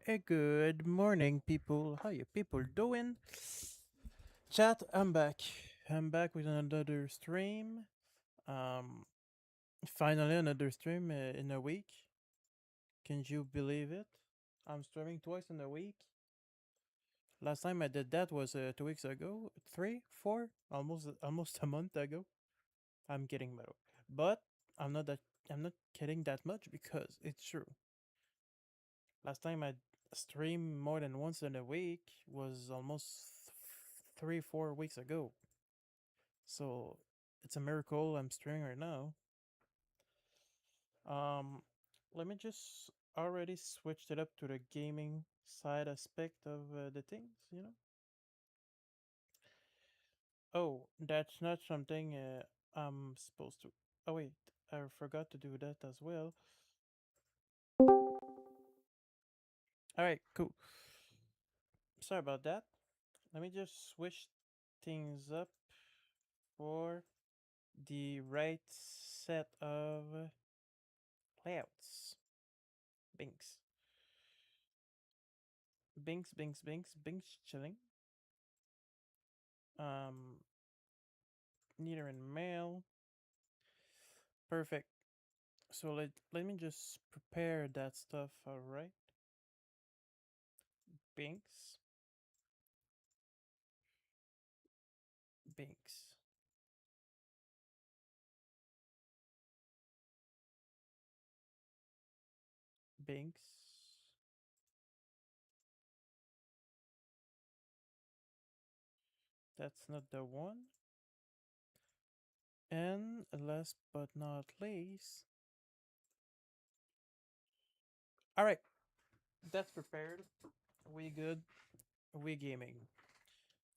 Good morning, people. How you people doing? Chat, I'm back. I'm back with another stream. Um, Finally another stream in a week. Can you believe it? I'm streaming twice in a week. Last time I did that was 2 weeks ago. Three, four, almost a month ago. I'm kidding, Mero. But I'm not that. I'm not kidding that much because it's true. Last time I streamed more than once in a week was almost 3, 4 weeks ago. So it's a miracle I'm streaming right now. Um, Let me just already switched it up to the gaming side aspect of the things, you know. Oh, that's not something I'm supposed to. Oh wait, I forgot to do that as well. All right, cool. Sorry about that. Let me just switch things up for the right set of layouts. Binks. Binks chilling. Um, Nidoran Male. Perfect. So let me just prepare that stuff, alright? Binks. Binks. Binks. That's not the one. And last but not least. Alright, that's prepared. We good. We gaming.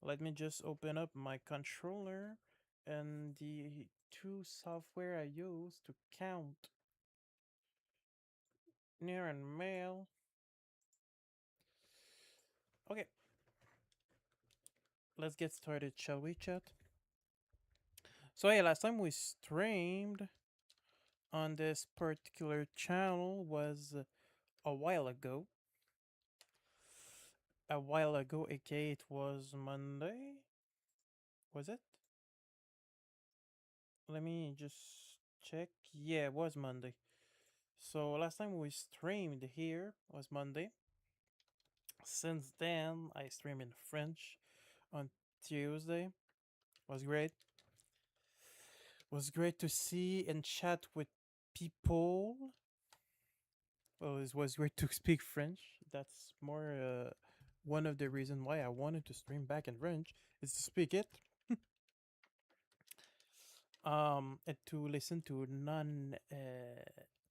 Let me just open up my controller and the two software I use to count near and mail. Okay, let's get started, shall we, chat? So yeah, last time we streamed on this particular channel was a while ago. A while ago, aka it was Monday. Was it? Let me just check. Yeah, it was Monday. So last time we streamed here was Monday. Since then, I stream in French on Tuesday. Was great. Was great to see and chat with people. Well, it was great to speak French. That's more one of the reasons why I wanted to stream back in French is to speak it. And to listen to non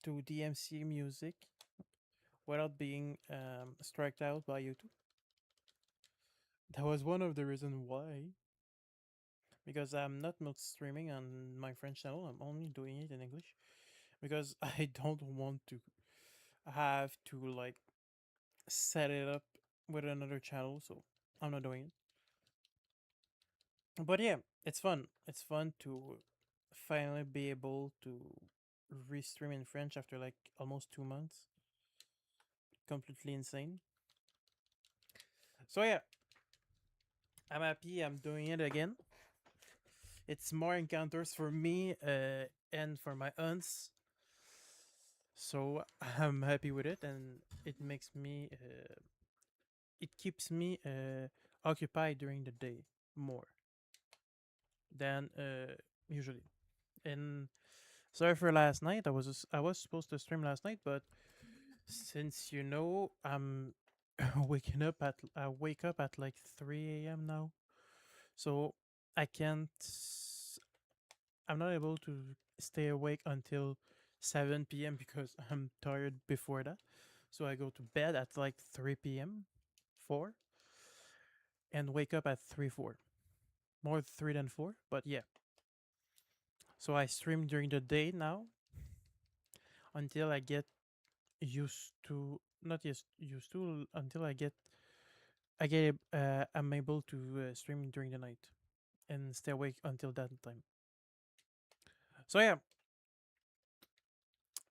to DMC music without being striked out by YouTube. That was one of the reasons why. Because I'm not streaming on my French channel. I'm only doing it in English because I don't want to have to like set it up with another channel, so I'm not doing it. But yeah, it's fun. It's fun to finally be able to restream in French after like almost 2 months. Completely insane. So yeah, I'm happy I'm doing it again. It's more encounters for me and for my aunts. So I'm happy with it, and it makes me, it keeps me occupied during the day more than usually. And sorry for last night. I was supposed to stream last night, but since I'm waking up at I wake up at like 3 a.m. now, so I can't. I'm not able to stay awake until 7 p.m. because I'm tired before that. So I go to bed at like 3 p.m. 4 and wake up at 3 4. More 3 than 4, but yeah. So I stream during the day now until I get used to not used to until I'm able to stream during the night and stay awake until that time. So yeah,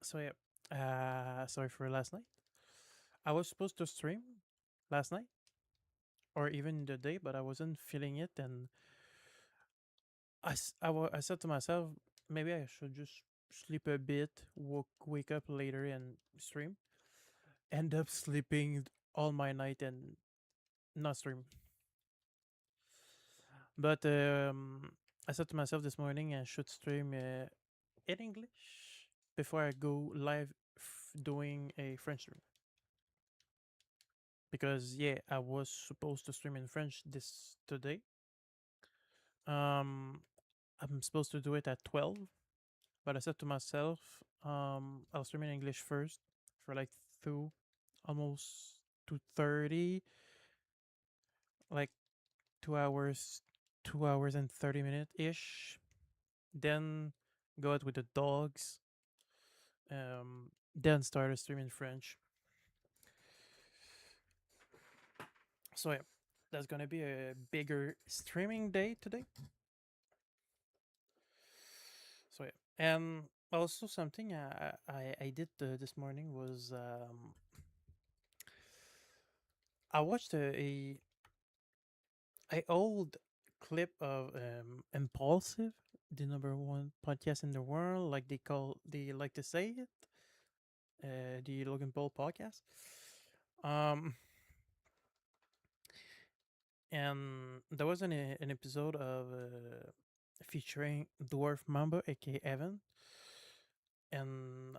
so yeah. Sorry for last night. I was supposed to stream last night or even the day, but I wasn't feeling it, and I said to myself, maybe I should just sleep a bit, wake up later and stream. End up sleeping all my night and not stream. But I said to myself this morning I should stream in English before I go live doing a French stream. Because yeah, I was supposed to stream in French this today. Um, I'm supposed to do it at 12, but I said to myself, I'll stream in English first for like two, almost 2:30, like 2 hours, 2 hours and 30 minutes ish. Then go out with the dogs. Then start a stream in French. So yeah, that's gonna be a bigger streaming day today. So yeah, and also something I did this morning was I watched a old clip of Impulsive, the number one podcast in the world, like they like to say it, the Logan Paul podcast. Um, and there was an episode of featuring Dwarf Mamba, aka Evan, and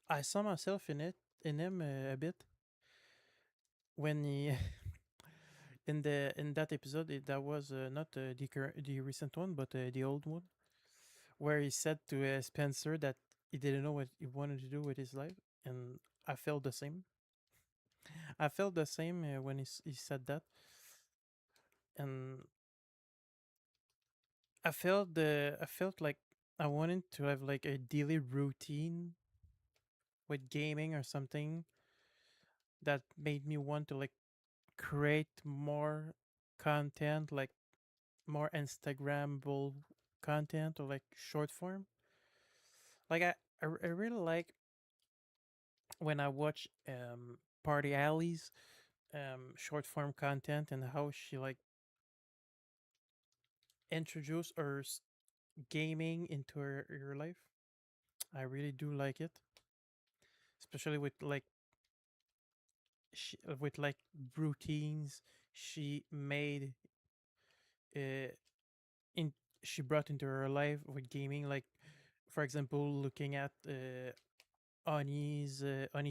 I saw myself in him a bit when he in that episode. That was not the recent one, but the old one, where he said to Spencer that he didn't know what he wanted to do with his life, and I felt the same. I felt the same when he said that, and I felt like I wanted to have like a daily routine with gaming or something that made me want to like create more content, like more Instagrammable content or like short form. Like I really like when I watch Party Alley's short form content and how she like introduce her gaming into her life. I really do like it, especially with like routines she made uh, in she brought into her life with gaming, like for example looking at Oni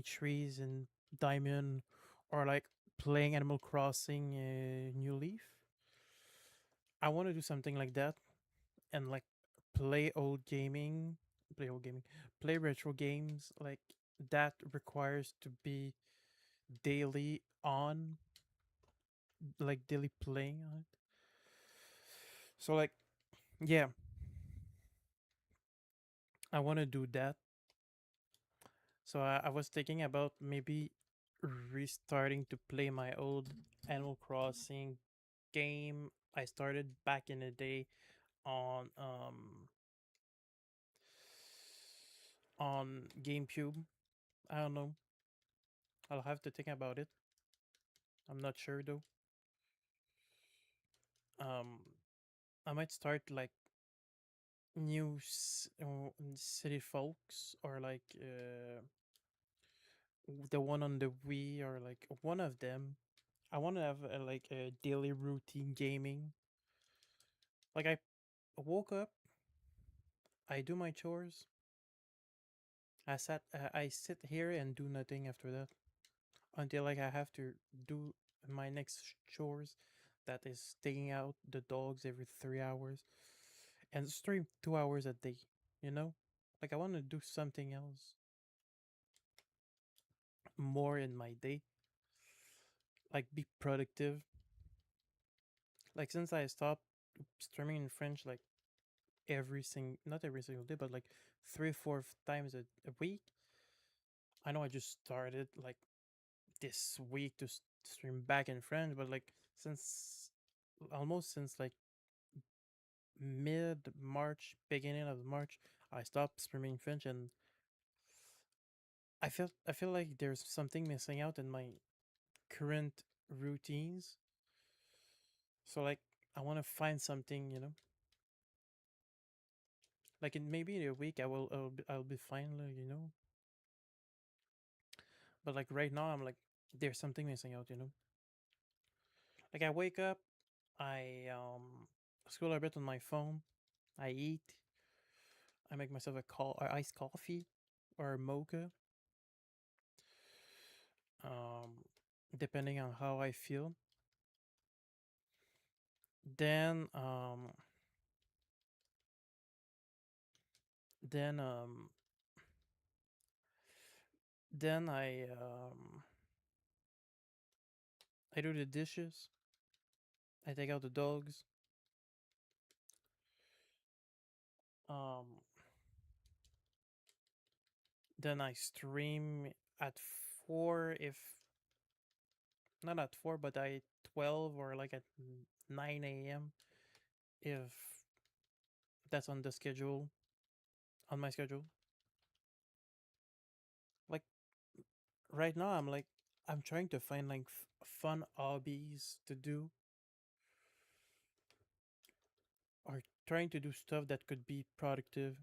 trees and Diamond, or like playing Animal Crossing New Leaf. I want to do something like that and like play old gaming, play old gaming, play retro games like that requires to be daily on, like daily playing on it. So like yeah, I want to do that. So I was thinking about maybe restarting to play my old Animal Crossing game I started back in the day on on GameCube. I don't know. I'll have to think about it. I'm not sure though. Um, I might start like city folks, or like the one on the Wii, or like one of them. I want to have like a daily routine gaming. Like I woke up, I do my chores. I sit here and do nothing after that until like I have to do my next chores. That is taking out the dogs every 3 hours and stream 2 hours a day. You know, like I want to do something else more in my day, like be productive. Like since I stopped streaming in French, like not every single day, but like 3 4 times a week. I know I just started like this week to stream back in French, but like since almost since like mid March, beginning of March, I stopped streaming French, and I feel like there's something missing out in my current routines. So like I want to find something, like in maybe a week I'll be fine, like. But like right now I'm like there's something missing out. Like I wake up, I scroll a bit on my phone, I eat, I make myself a iced coffee or a mocha, um, depending on how I feel. Then then um then I do the dishes. I take out the dogs. Um, then I stream at 4 if not at 4 but at 12 or like at 9 a.m. if that's on the schedule on my schedule. Like right now I'm trying to find like fun hobbies to do or trying to do stuff that could be productive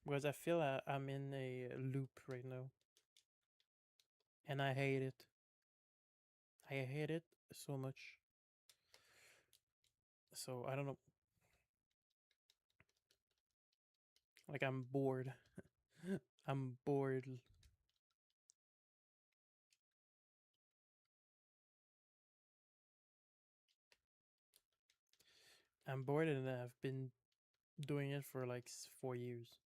because I feel I'm in a loop right now and I hate it. I hate it so much. So I don't know. Like I'm bored. I'm bored. I'm bored and I've been doing it for like 4 years.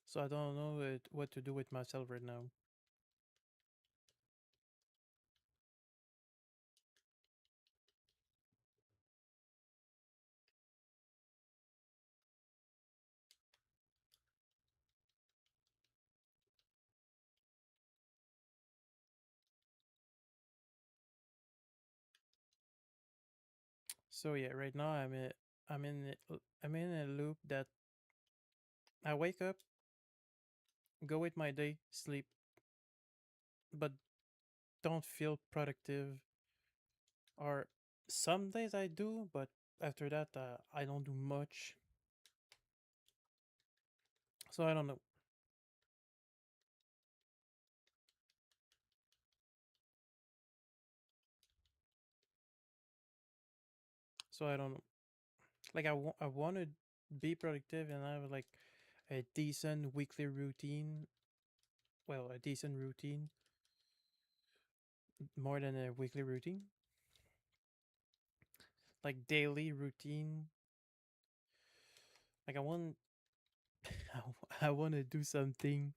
So I don't know what to do with myself right now. So yeah, right now I'm in a loop that I wake up, go with my day, sleep, but don't feel productive. Or some days I do, but after that I don't do much. So I don't know. So I don't know. Like I want to be productive and have like a decent weekly routine. Well, a decent routine more than a weekly routine. Like daily routine. Like I want I want to do something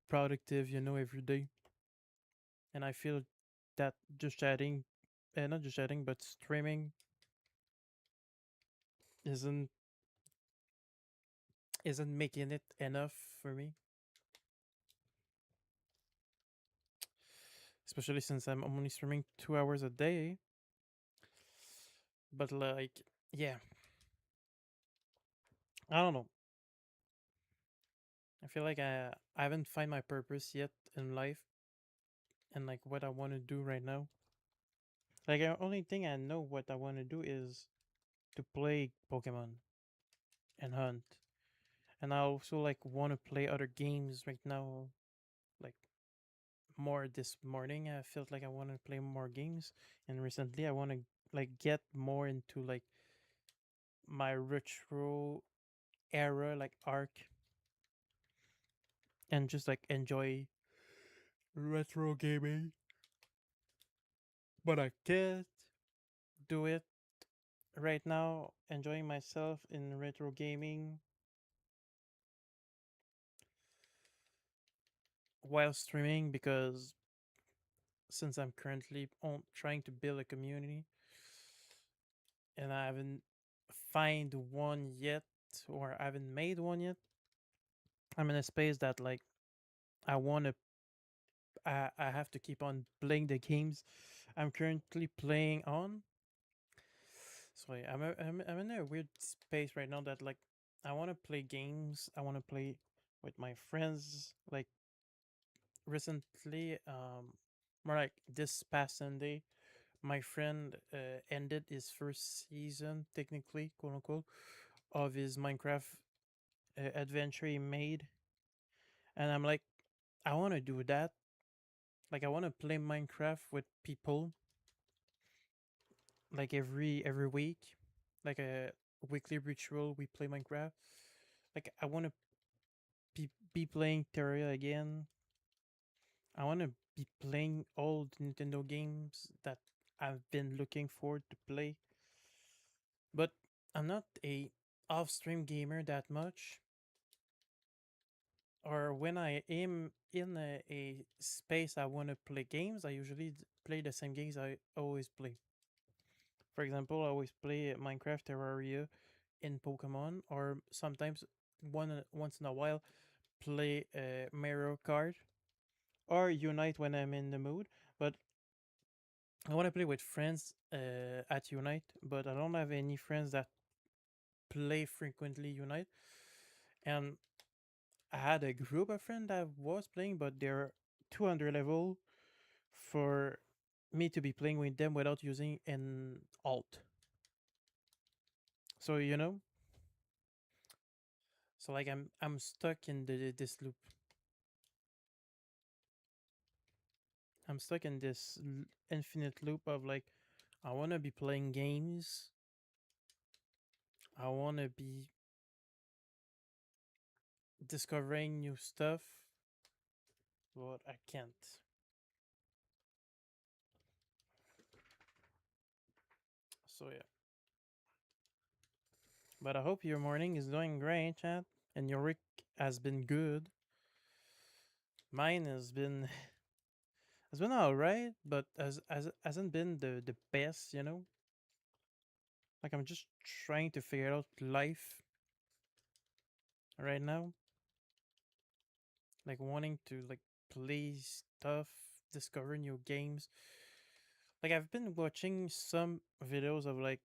productive, every day. And I feel that just chatting, not just chatting, but streaming isn't isn't making it enough for me. Especially since I'm only streaming 2 hours a day. But like, yeah, I don't know. I feel like I haven't find my purpose yet in life and like what I want to do right now. Like the only thing I know what I want to do is to play Pokemon and hunt. And I also like want to play other games right now. Like more this morning, I felt like I want to play more games, and recently I want to like get more into like my retro era like arc and just like enjoy retro gaming. But I can't do it right now. Enjoying myself in retro gaming while streaming because since I'm currently trying to build a community and I haven't find one yet or I haven't made one yet, I'm in a space that like I want to I have to keep on playing the games I'm currently playing on. So yeah, I'm in a weird space right now that like I want to play games. I want to play with my friends. Like recently, more like this past Sunday, my friend ended his first season, technically, quote unquote, of his Minecraft adventure he made, and I'm like, I want to do that. Like, I want to play Minecraft with people, like every week, like a weekly ritual. We play Minecraft. Like, I want to be playing Terraria again. I want to be playing all the Nintendo games that I've been looking forward to play. But I'm not a off-stream gamer that much. Or when I am in a space I want to play games, I usually play the same games I always play. For example, I always play Minecraft, Terraria, in Pokemon, or sometimes once in a while play Mario Kart or Unite when I'm in the mood. But I want to play with friends at Unite, but I don't have any friends that play frequently Unite. And I had a group of friends that was playing, but they're 200 level for me to be playing with them without using an alt. So so like I'm stuck in this loop. I'm stuck in this infinite loop of like I want to be playing games. I want to be discovering new stuff, but I can't. So yeah. But I hope your morning is doing great, chat, and your week has been good. Mine has been alright, but hasn't been the best, you know. Like I'm just trying to figure out life right now, like wanting to like play stuff, discover new games. Like I've been watching some videos of like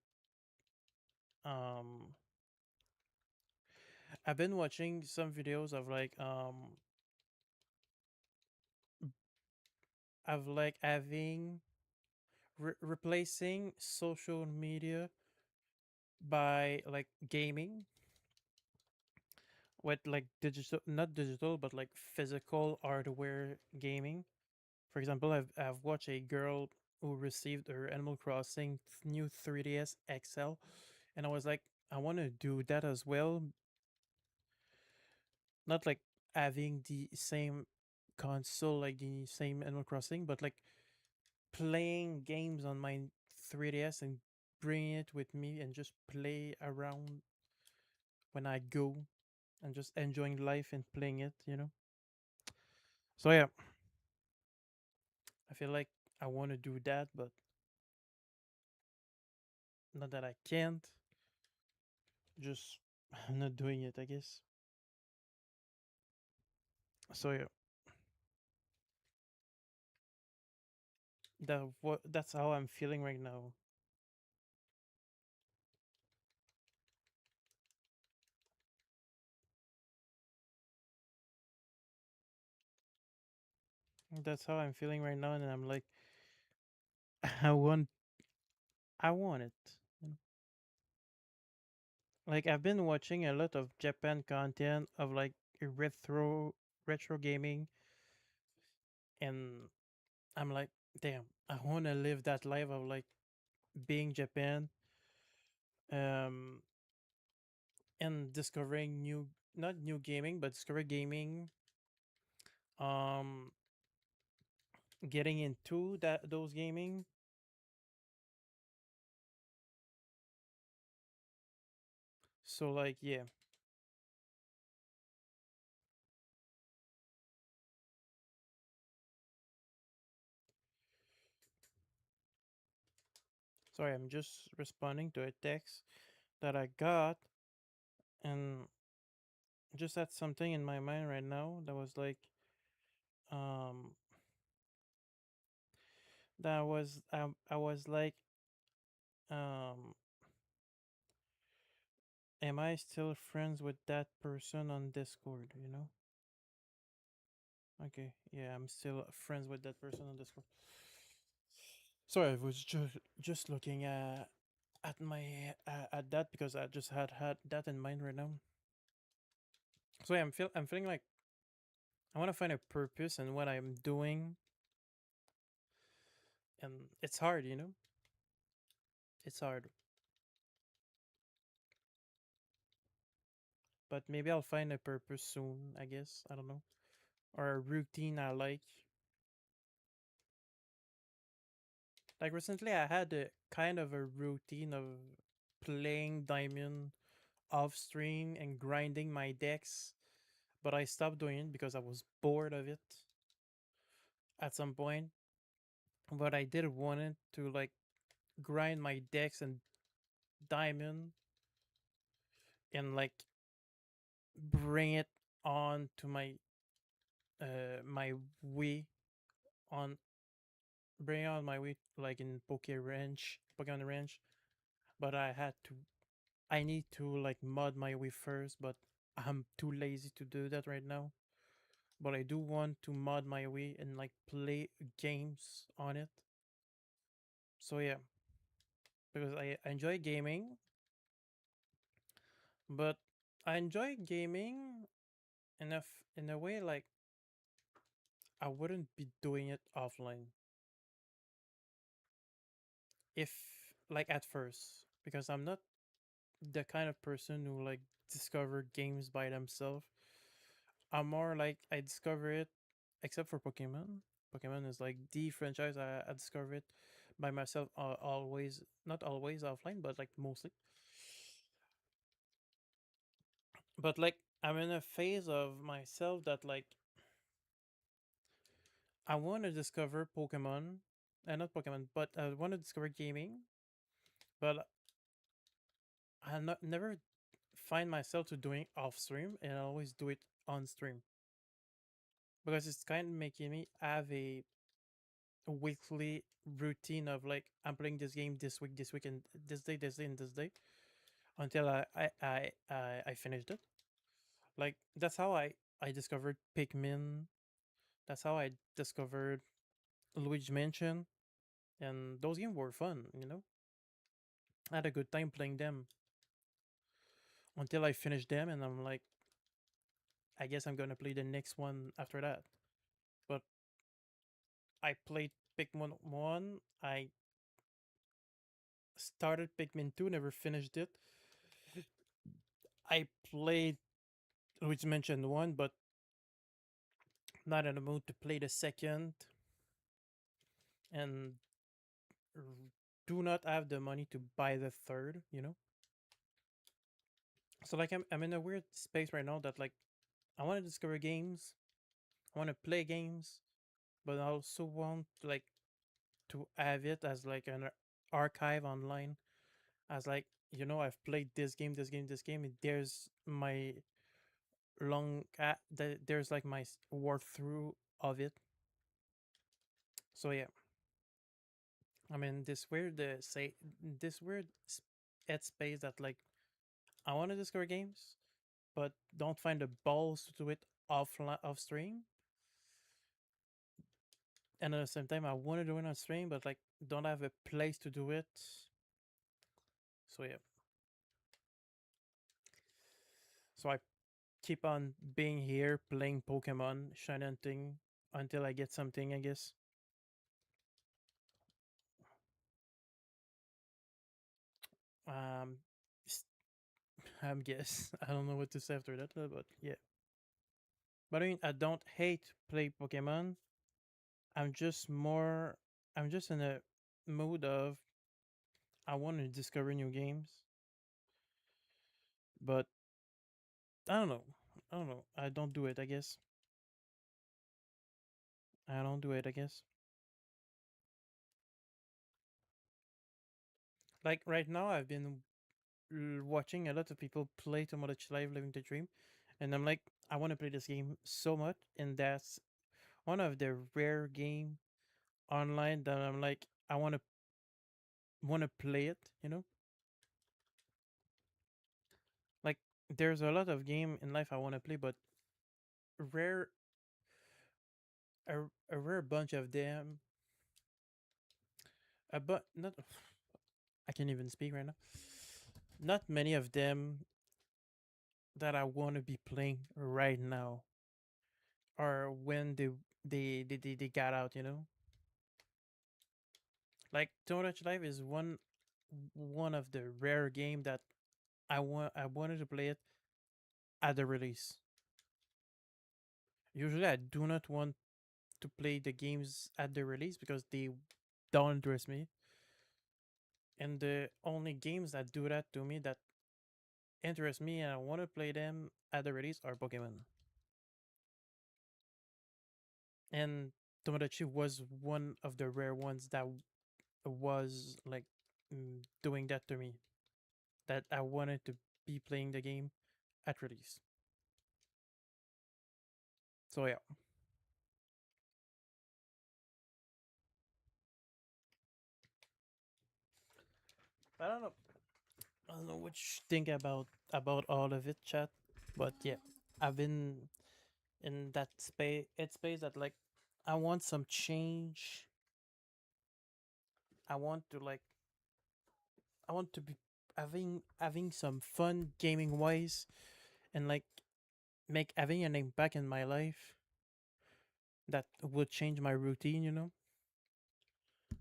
um I've been watching some videos of like of like having replacing social media by like gaming with like digital, not digital but like physical hardware gaming. For example, I've watched a girl who received her Animal Crossing new 3DS XL, and I was like, I want to do that as well. Not like having the same console, like the same Animal Crossing, but like playing games on my 3DS and bringing it with me and just play around when I go and just enjoying life and playing it, you know? So yeah, I feel like I want to do that, but not that I can't. Just I'm not doing it, I guess. So yeah, that's how I'm feeling right now. That's how I'm feeling right now, and I'm like, I want, I want it. you know? Like I've been watching a lot of Japan content of like retro gaming, and I'm like, damn, I want to live that life of like being Japan, um, and discovering new, not new gaming, but discover gaming, um, getting into those gaming. So like, yeah, sorry, I'm just responding to a text that I got, and just had something in my mind right now that was like, um, That was I was like, um, am I still friends with that person on Discord? You know? Okay, yeah, I'm still friends with that person on Discord. Sorry, I was just looking at my at that because I just had that in mind right now. So yeah, I'm feeling like I want to find a purpose in what I'm doing, and it's hard, you know. It's hard, but maybe I'll find a purpose soon. I guess I don't know, or a routine I like. Like recently, I had a kind of a routine of playing diamond off stream and grinding my decks, but I stopped doing it because I was bored of it at some point. But I did wanted to like grind my decks and diamond and like bring it on to my Wii on bring on my Wii like in Pokemon range. But I need to like mod my Wii first, but I'm too lazy to do that right now. But I do want to mod my Wii and like play games on it. So yeah, because I enjoy gaming, but I enjoy gaming enough in a way like I wouldn't be doing it offline if like at first because I'm not the kind of person who like discover games by themselves. I'm more like I discover it except for Pokemon. Pokemon is like the franchise I discover it by myself always not always offline but like mostly. But like I'm in a phase of myself that like I want to discover Pokemon and not Pokemon but I want to discover gaming but I never find myself to doing off stream and I always do it on stream because it's kind of making me have a weekly routine of like I'm playing this game this week, and this day, and this day until I finished it. Like that's how I discovered Pikmin. That's how I discovered Luigi Mansion, and those games were fun. You know, I had a good time playing them until I finished them, and I'm like, I guess I'm gonna play the next one after that. But I played Pikmin 1. I started Pikmin 2, never finished it. I played Luigi Mansion 1, but not in the mood to play the second and do not have the money to buy the third, you know? So like I'm in a weird space right now that like I want to discover games, I want to play games, but I also want like to have it as like an archive online as like you know I've played this game and there's my there's like my worth through of it. So yeah, I mean this weird head space that like I want to discover games, but don't find the balls to do it off stream. And at the same time, I want to do it on stream, but like don't have a place to do it. So yeah, so I keep on being here playing Pokemon, shiny hunting until I get something. I guess. Um, I guess I don't know what to say after that, but yeah. But I mean, I don't hate play Pokemon. I'm just more. I'm just in a mood of I want to discover new games, but I don't know. I don't know. I don't do it. I guess I don't do it. I guess like right now, I've been watching a lot of people play Tomodachi Live Living the Dream, and I'm like, I want to play this game so much, and that's one of the rare game online that I'm like I want to play it. Like there's a lot of game in life I want to play, but rare a rare bunch of them. But not I can't even speak right now. Not many of them that I want to be playing right now or when they got out. Like Touch Life is one of the rare game that I wanted to play it at the release. Usually I do not want to play the games at the release because they don't interest me. And the only games that do that to me that interest me and I want to play them at the release are Pokemon. And Tomodachi was one of the rare ones that was like doing that to me. That I wanted to be playing the game at release. So yeah, I don't know. I don't know what you think about all of it, chat. But yeah, I've been in that space that like I want some change. I want to like I want to be having some fun gaming wise and like make having an impact in my life that would change my routine.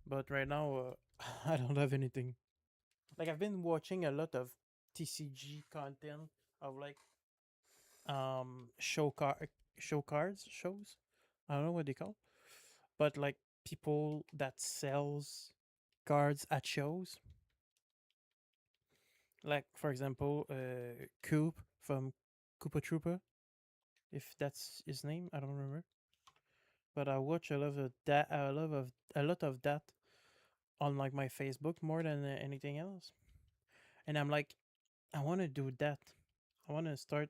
But right now, I don't have anything. Like I've been watching a lot of TCG content of like show cards shows. I don't know what they call, but like people that sells cards at shows. Like for example, Coop from Koopa Troopa, if that's his name, I don't remember. But I watch a lot of that, a lot of that on like my Facebook more than anything else. And I'm like, I want to do that. I want to start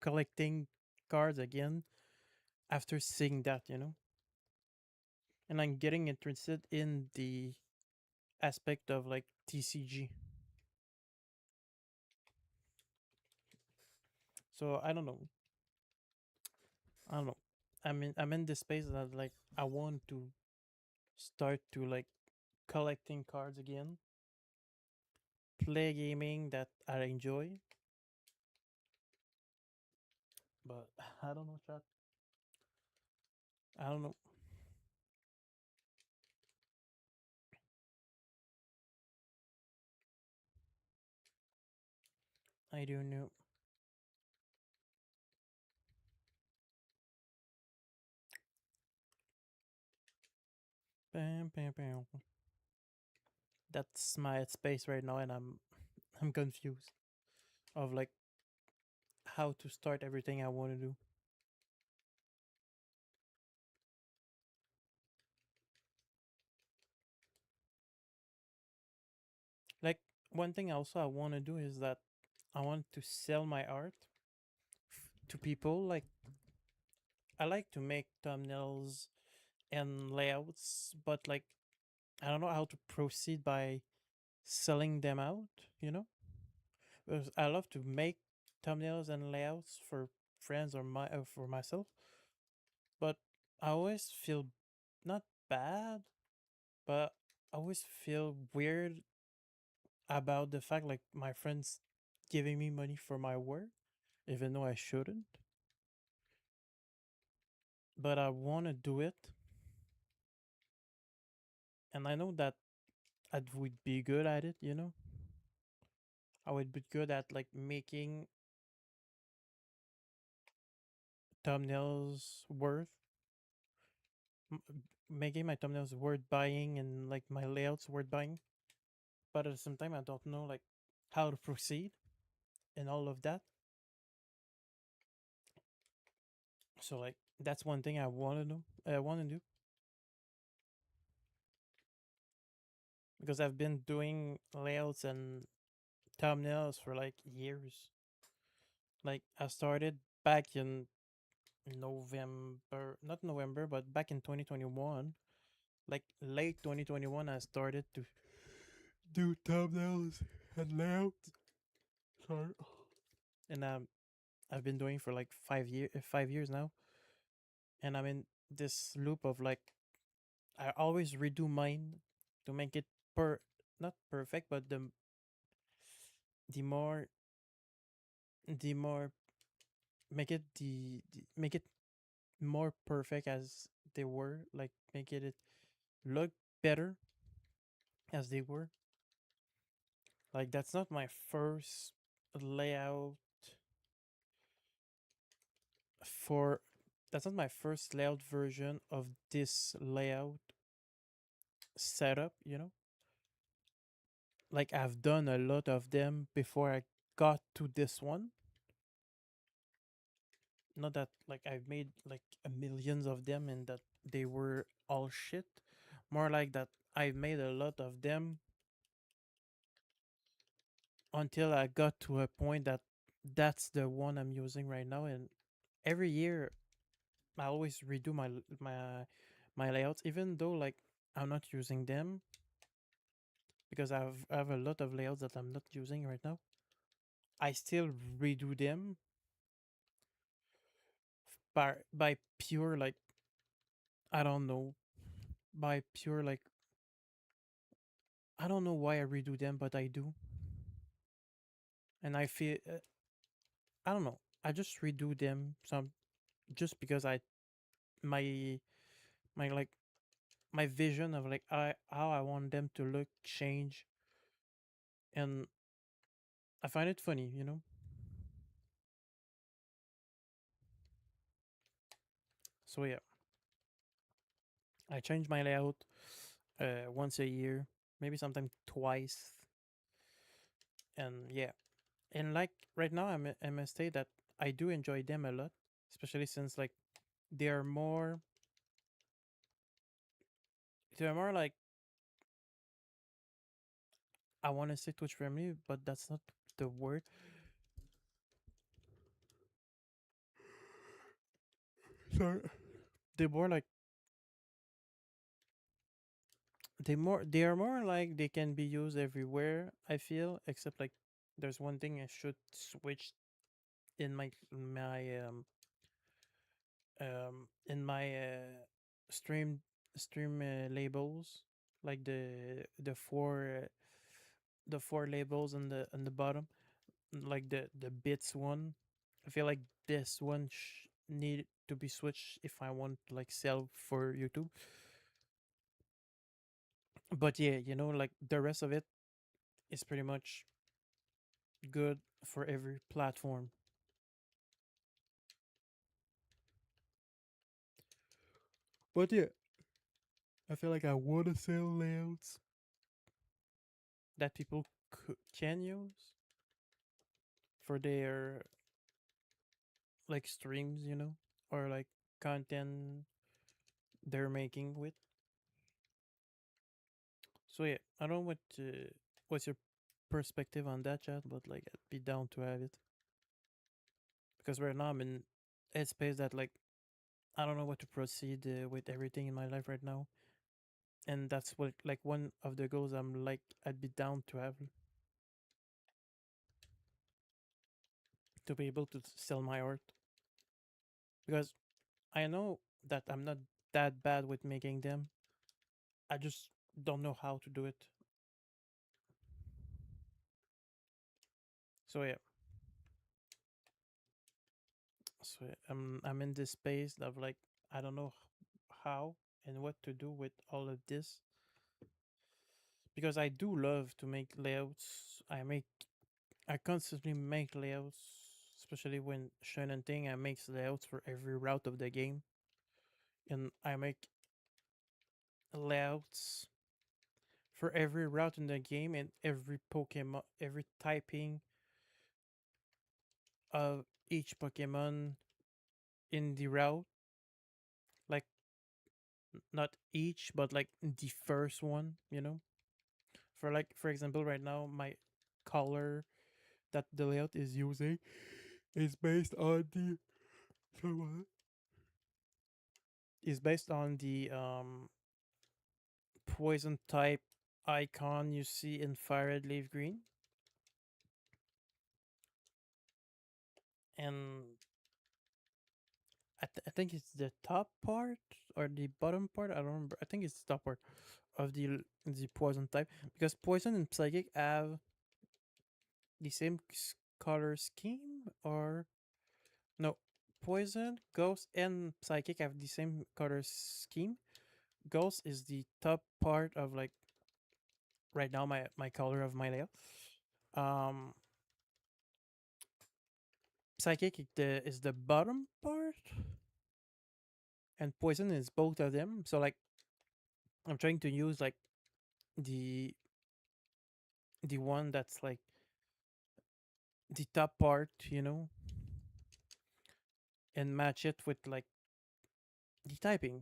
collecting cards again after seeing that. And I'm getting interested in the aspect of like TCG. So I don't know. I don't know. I'm in this space that like I want to start to like collecting cards again, play gaming that I enjoy, but I don't know, chat. I don't know. I don't know. Bam, bam, bam. That's my space right now, and I'm confused of like how to start everything I want to do. Like one thing also I want to do is that I want to sell my art to people. Like I like to make thumbnails and layouts, but like I don't know how to proceed by selling them out. You know, because I love to make thumbnails and layouts for friends or for myself, but I always feel not bad, but I always feel weird about the fact like my friends giving me money for my work, even though I shouldn't. But I want to do it, and I know that I would be good at it. I would be good at like making thumbnails worth, making my thumbnails worth buying, and like my layouts worth buying. But at the same time, I don't know like how to proceed and all of that. So like that's one thing I want to do. I want to do because I've been doing layouts and thumbnails for like years. Like I started back in November, not November, but back in 2021. Like late 2021, I started to do thumbnails and layouts. Sorry. And I've been doing for like 5 years now, and I'm in this loop of like I always redo mine to make it per not perfect, but the more the more make it more perfect as they were, like make it look better as they were. Like that's not my first layout for that's not my first layout version of this layout setup, you know? Like I've done a lot of them before I got to this one. Not that like I've made like a millions of them and that they were all shit. More like that I've made a lot of them until I got to a point that that's the one I'm using right now. And every year I always redo my layouts, even though like I'm not using them because I have a lot of layouts that I'm not using right now. I still redo them by pure like I don't know, by pure like I don't know why I redo them, but I do, and I feel I don't know. I just redo them some just because I my my like my vision of like how I want them to look change, and I find it funny, you know. So yeah, I change my layout once a year, maybe sometimes twice, and yeah, and like right now I must say that I do enjoy them a lot, especially since like they are more they're more like I want to say Twitch friendly, but that's not the word. Sorry, they're more like they are more like they can be used everywhere. I feel, except like there's one thing I should switch in in my stream labels, like the four labels on the bottom, like the bits one. I feel like this one need to be switched if I want to like sell for YouTube. But yeah, like the rest of it is pretty much good for every platform. But yeah, I feel like I want to sell layouts that people can use for their like streams, or like content they're making with. So yeah, I don't know what's your perspective on that, chat, but like I'd be down to have it because right now I'm in a space that like I don't know what to proceed with everything in my life right now, and that's what like one of the goals I'm like I'd be down to have to be able to sell my art because I know that I'm not that bad with making them. I just don't know how to do it. So yeah, I'm in this space of like I don't know how and what to do with all of this because I do love to make layouts. I constantly make layouts, especially when Shannon thing. I make layouts for every route of the game, and I make layouts for every route in the game and every Pokemon, every typing of each Pokemon in the route. Like not each, but like the first one. For like for example, right now my color that the layout is using is based on the sorry, what? Is based on poison type icon you see in Fire Red Leaf Green. And I think it's the top part or the bottom part. I don't remember. I think it's the top part of the poison type, because poison and psychic have the same color scheme, or no, poison, ghost, and psychic have the same color scheme. Ghost is the top part of, like, right now my color of my layout. Um, Psychic is the bottom part, and poison is both of them. So, like, I'm trying to use, like, the the one that's like the top part, and match it with, like, the typing.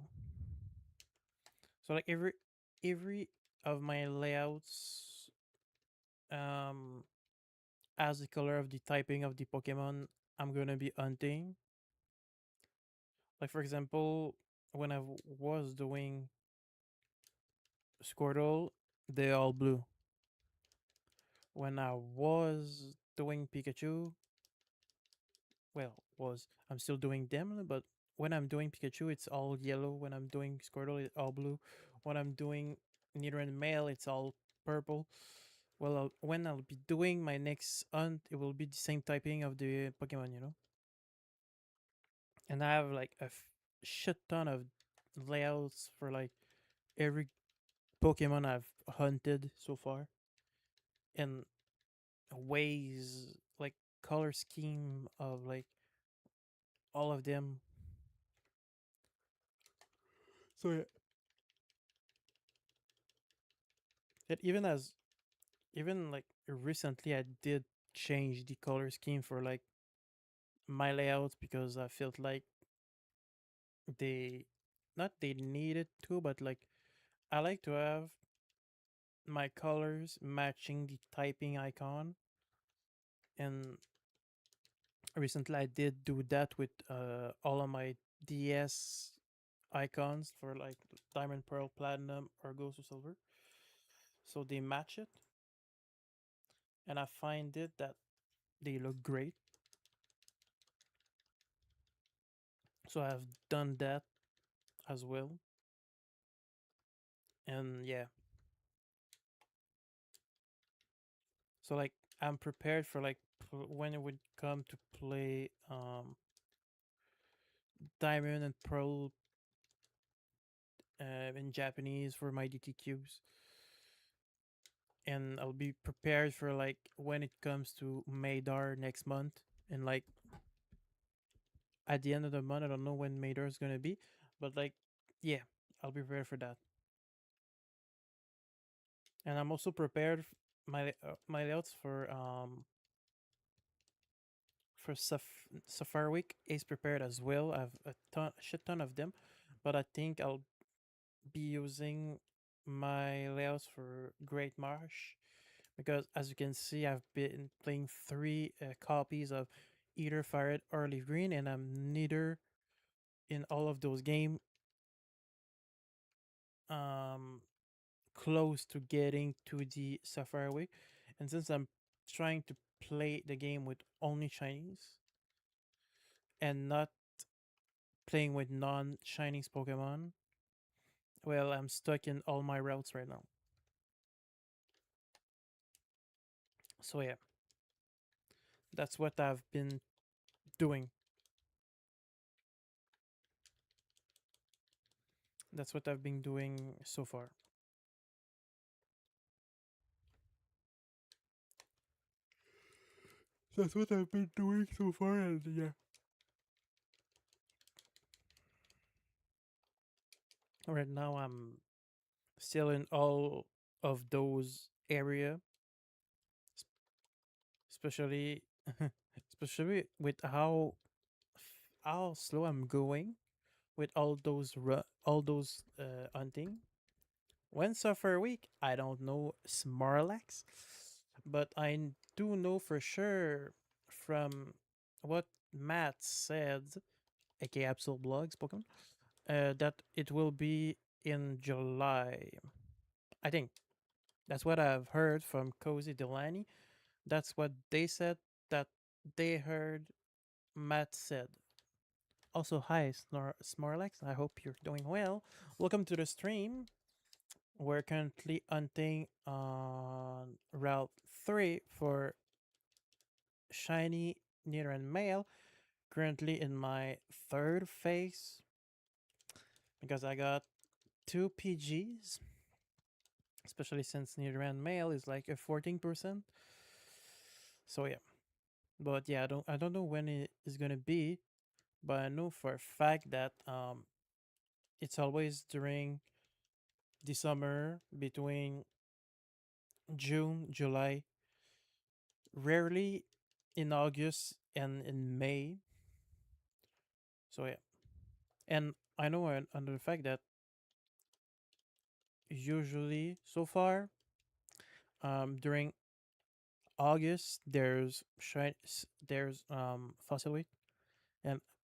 So, like, every of my layouts um as the color of the typing of the Pokemon I'm gonna be hunting. Like, for example, when I was doing Squirtle, they're all blue. When I was doing Pikachu, well, I'm still doing them, but when I'm doing Pikachu, it's all yellow. When I'm doing Squirtle, it's all blue. When I'm doing Nidoran Male, it's all purple. Well, when I'll be doing my next hunt, it will be the same typing of the Pokemon. And I have, like, a shit ton of layouts for, like, every Pokemon I've hunted so far, and ways, like, color scheme of, like, all of them. So yeah, it even like recently I did change the color scheme for, like, my layouts, because I felt like they not they needed to, but, like, I like to have my colors matching the typing icon. And recently I did do that with all of my DS icons for, like, Diamond, Pearl, Platinum, or Ghost or Silver. So they match it, and I find it that they look great. So I've done that as well. And yeah, so, like, I'm prepared for, like, when it would come to play Diamond and Pearl in Japanese for my DTQs. And I'll be prepared for, like, when it comes to Madar next month. And, like, at the end of the month, I don't know when Madar is gonna be, but, like, yeah, I'll be prepared for that. And I'm also prepared my layouts for Safari Week is prepared as well. I have a shit ton of them, but I think I'll be using my layouts for Great Marsh, because, as you can see, I've been playing three copies of either Fire Red or Leaf Green, and I'm neither in all of those games um close to getting to the Safari Week. And since I'm trying to play the game with only Chinese and not playing with non-Chinese Pokemon, well, I'm stuck in all my routes right now. So yeah, that's what I've been doing. That's what I've been doing so far. That's what I've been doing so far, and yeah. Right now, I'm still in all of those area, especially especially with how slow I'm going with all those hunting. When Suffer Week, I don't know Smarlax, but do know for sure from what Matt said, aka Absol Blogs Pokemon, that it will be in July. I think that's what I've heard from Cozy Delaney. That's what they said that they heard Matt said. Also, hi, Smarlex. I hope you're doing well. Welcome to the stream. We're currently hunting on Route 3 for Shiny Nidoran Male. Currently in my third phase because I got two PGs, especially since Nidoran Male is like a 14%. So yeah, but yeah, I don't know when it is gonna be, but I know for a fact that it's always during the summer between June, July, rarely in August and in May. So yeah, and I know under the fact that usually so far during August there's fossil week, and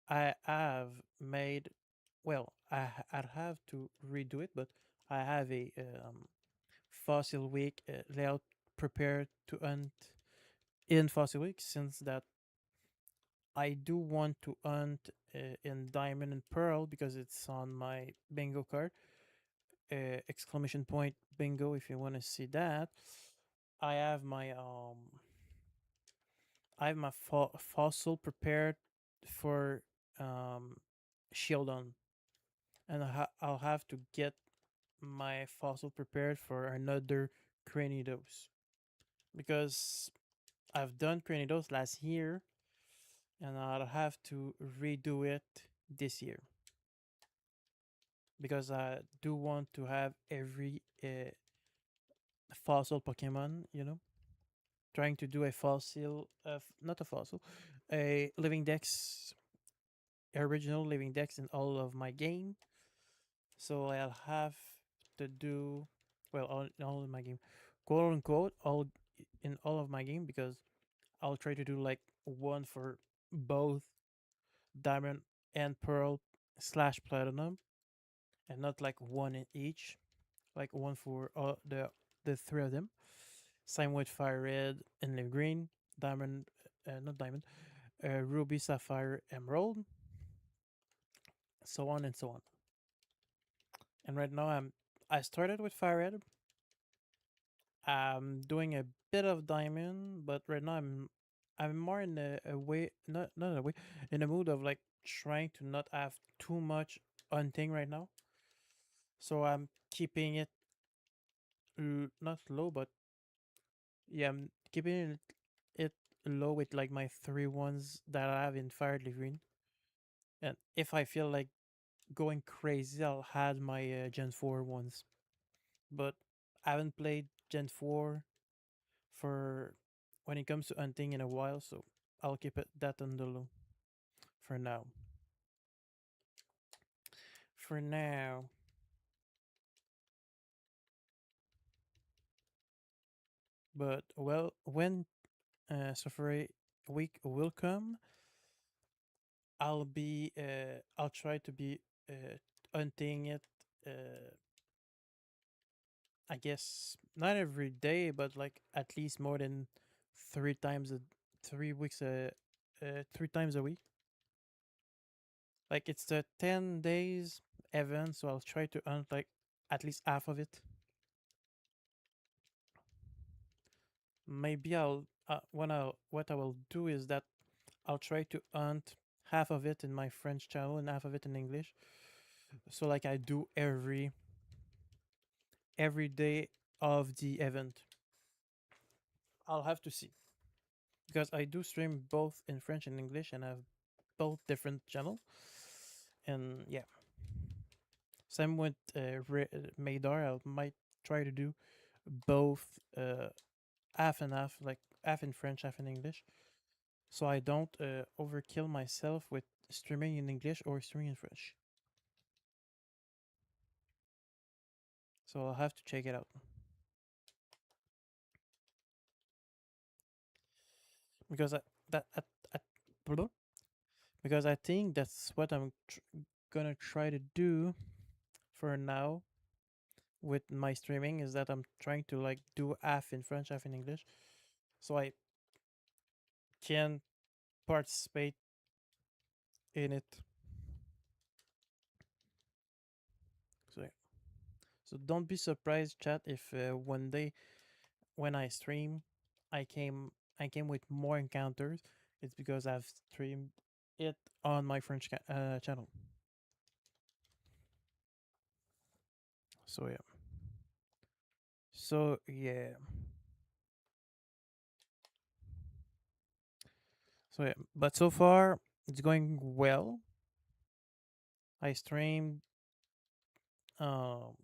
I have made well I'd have to redo it, but I have a fossil week layout prepared to hunt in fossil week, since that I do want to hunt in diamond and pearl because it's on my bingo card. Exclamation point bingo if you want to see that. I have my fossil prepared for um Shieldon, and I'll have to get my fossil prepared for another Cranidos because I've done Cranidos last year, and I'll have to redo it this year because I do want to have every fossil Pokemon. Trying to do a fossil, not a fossil, a living dex, original living dex in all of my game. So I'll have to do well all in my game, quote unquote, all in all of my game, because I'll try to do like one for both diamond and pearl slash platinum, and not like one in each, like one for all the three of them. Same with fire red and live green, diamond, not diamond, ruby, sapphire, emerald, so on and so on. And right now I started with fire red. I'm doing a bit of diamond, but right now I'm more in a way, not a way, in a mood of like trying to not have too much hunting right now. So I'm keeping it not low, but yeah, I'm keeping it low with like my three ones that I have in fire green. And if I feel like going crazy, I'll add my Gen 4 ones. But I haven't played Gen 4 for when it comes to hunting in a while, so I'll keep it that on the low for now. For now. But well, when Safari week will come, I'll try to be hunting it. Uh, I guess not every day, but like at least more than 3 weeks 3 times a week. Like it's the 10 days event, so I'll try to hunt like at least half of it. Maybe what I will do is that I'll try to hunt half of it in my French channel and half of it in English. So like I do every day of the event. I'll have to see, because I do stream both in French and English, and I have both different channels. And yeah, same with Madar. I might try to do both half and half, like half in French, half in English, so I don't overkill myself with streaming in English or streaming in French. So I'll have to check it out. Because blah, because I think that's what I'm gonna try to do for now. with my streaming is that I'm trying to like do half in French, half in English, so I can participate in it. So yeah. So don't be surprised, chat, if one day when I stream, I came I came with more encounters. It's because I've streamed it on my French channel. So yeah. So yeah. So yeah. But so far it's going well. I streamed. Um.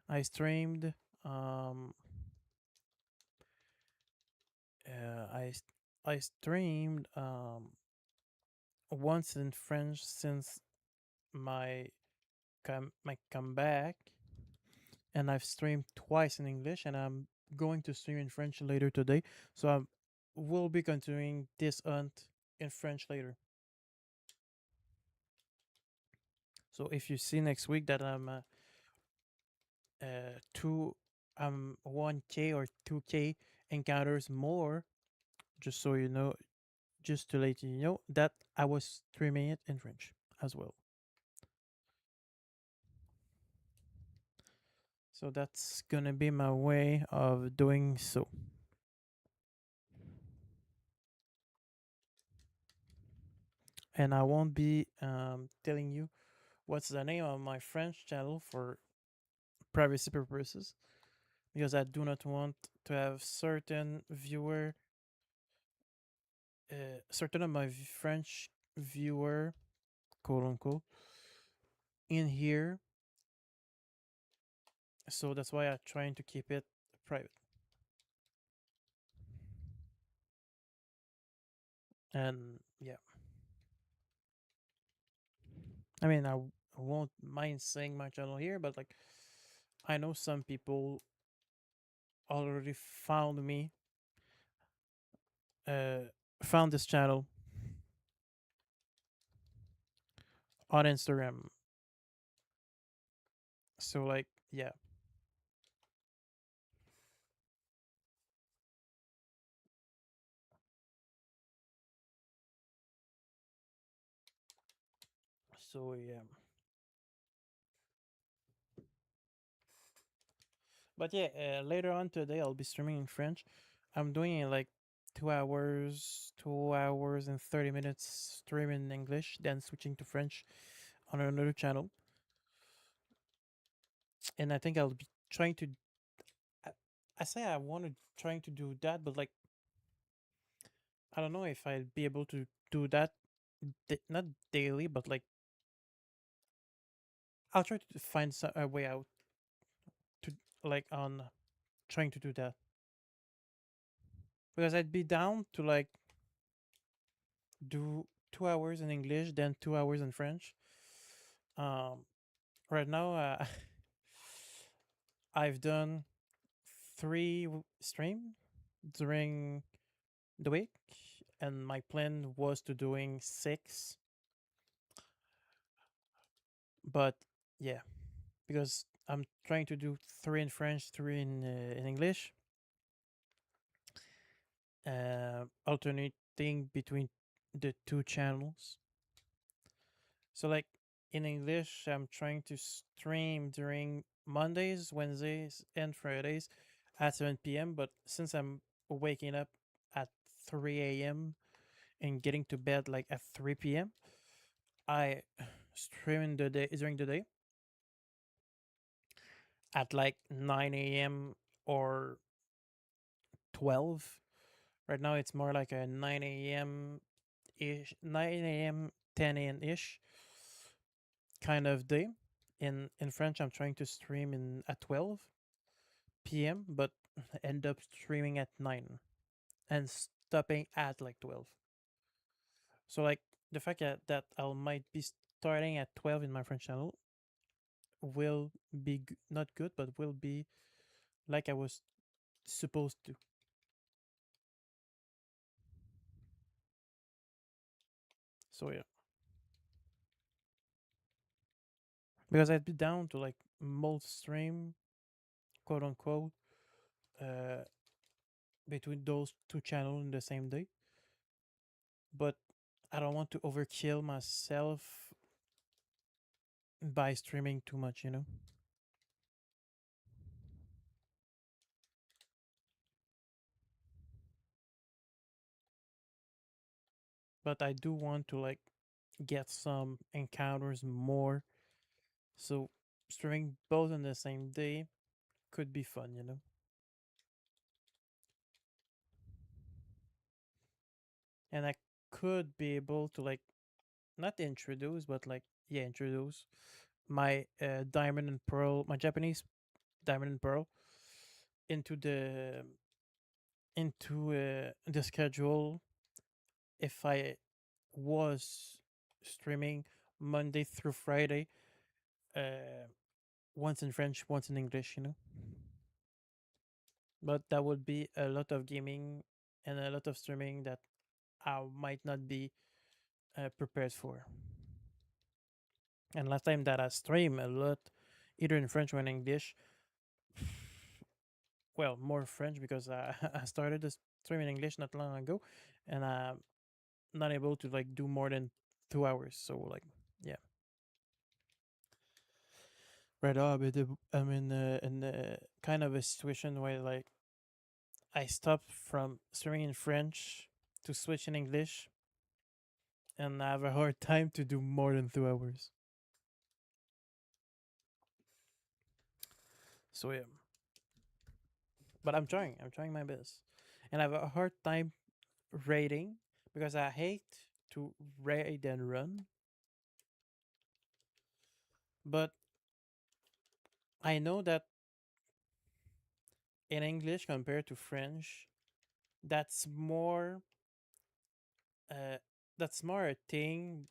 I streamed. Um. I streamed once in French since my my comeback, and I've streamed twice in English, and I'm going to stream in French later today. So I will be continuing this hunt in French later. So if you see next week that two 1K or 2K encounters more, just so you know, just to let you know that I was streaming it in French as well. So that's gonna be my way of doing so. And I won't be telling you what's the name of my French channel for privacy purposes, because I do not want to have certain of my French viewer, quote unquote, in here. So that's why I'm trying to keep it private. And yeah, I mean, I won't mind saying my channel here, but like, I know some people already uh, found this channel on Instagram. So like, yeah. So yeah. But yeah, later on today I'll be streaming in French. I'm doing it like 2 hours and 30 minutes streaming in English, then switching to French on another channel. And I think I'll be trying to. I, I say I want to trying to do that, but like I don't know if I'll be able to do that. Not daily, but like I'll try to find a way out to like on trying to do that, because I'd be down to like do 2 hours in English, then 2 hours in French. Um, right now, I've done three stream during the week, and my plan was to doing six. But yeah, because I'm trying to do three in French, three in English, alternating between the two channels. So like in English, I'm trying to stream during Mondays, Wednesdays, and Fridays at 7 p.m. But since I'm waking up at 3 a.m. and getting to bed like at 3 p.m., I stream in the day during the day at like 9 a.m. or 12. Right now, it's more like a 9 a.m. ish, 9 a.m., 10 a.m. ish kind of day. In French, I'm trying to stream in at 12 p.m., but end up streaming at 9 and stopping at like 12. So like the fact that I might be starting at 12 in my French channel will be not good, but will be like I was supposed to. So yeah, because I'd be down to like stream, quote unquote, uh, between those two channels in the same day. But I don't want to overkill myself by streaming too much, you know? But I do want to like get some encounters more. So streaming both on the same day could be fun, you know? And I could be able to like not introduce, but like yeah, introduce my diamond and pearl, my Japanese diamond and pearl into the schedule if I was streaming Monday through Friday, uh, once in French, once in English, you know. But that would be a lot of gaming and a lot of streaming that I might not be prepared for. And last time that I stream a lot, either in French or in English, well, more French because I started to stream in English not long ago, and I'm not able to like do more than 2 hours. So like, yeah, right up. I'm in kind of a situation where like I stopped from streaming in French to switch in English, and I have a hard time to do more than 2 hours. So yeah, but I'm trying. I'm trying my best, and I have a hard time raiding because I hate to raid and run. But I know that in English compared to French, that's more uh that's more a thing,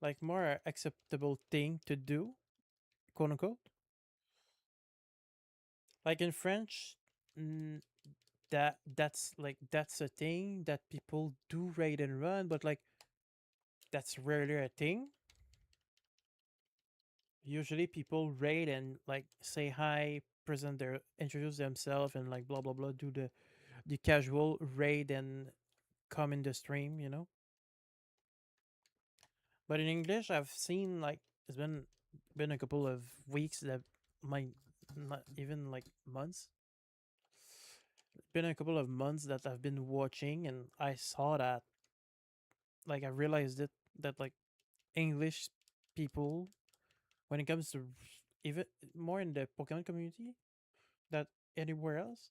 like more acceptable thing to do, quote unquote. Like in French, mm, that's a thing that people do raid and run, but like that's rarely a thing. Usually people raid and like say hi, present their introduce themselves and like blah blah blah, do the casual raid and come in the stream, you know. But in English, I've seen like it's been a couple of weeks that might not even like months. Been a couple of months that I've been watching, and I saw that like I realized it that like English people, when it comes to even more in the Pokemon community that anywhere else,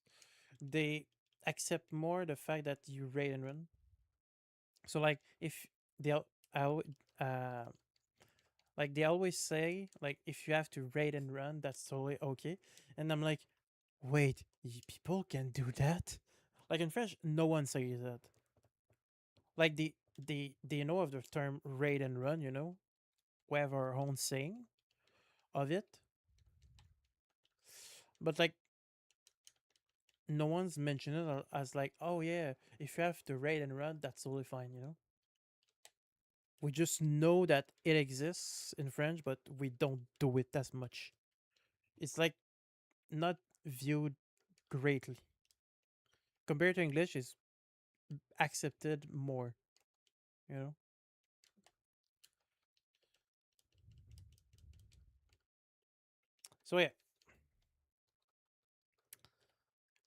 they accept more the fact that you raid and run. So like if they'll I uh like they always say like if you have to raid and run, that's totally okay. And I'm like, wait, people can do that? Like in French, no one says that. Like they know of the term raid and run, you know? We have our own saying of it. But like no one's mentioned it as like, oh yeah, if you have to raid and run, that's totally fine, you know? We just know that it exists in French, but we don't do it as much. It's like not viewed greatly. Compared to English, is accepted more, you know? So yeah.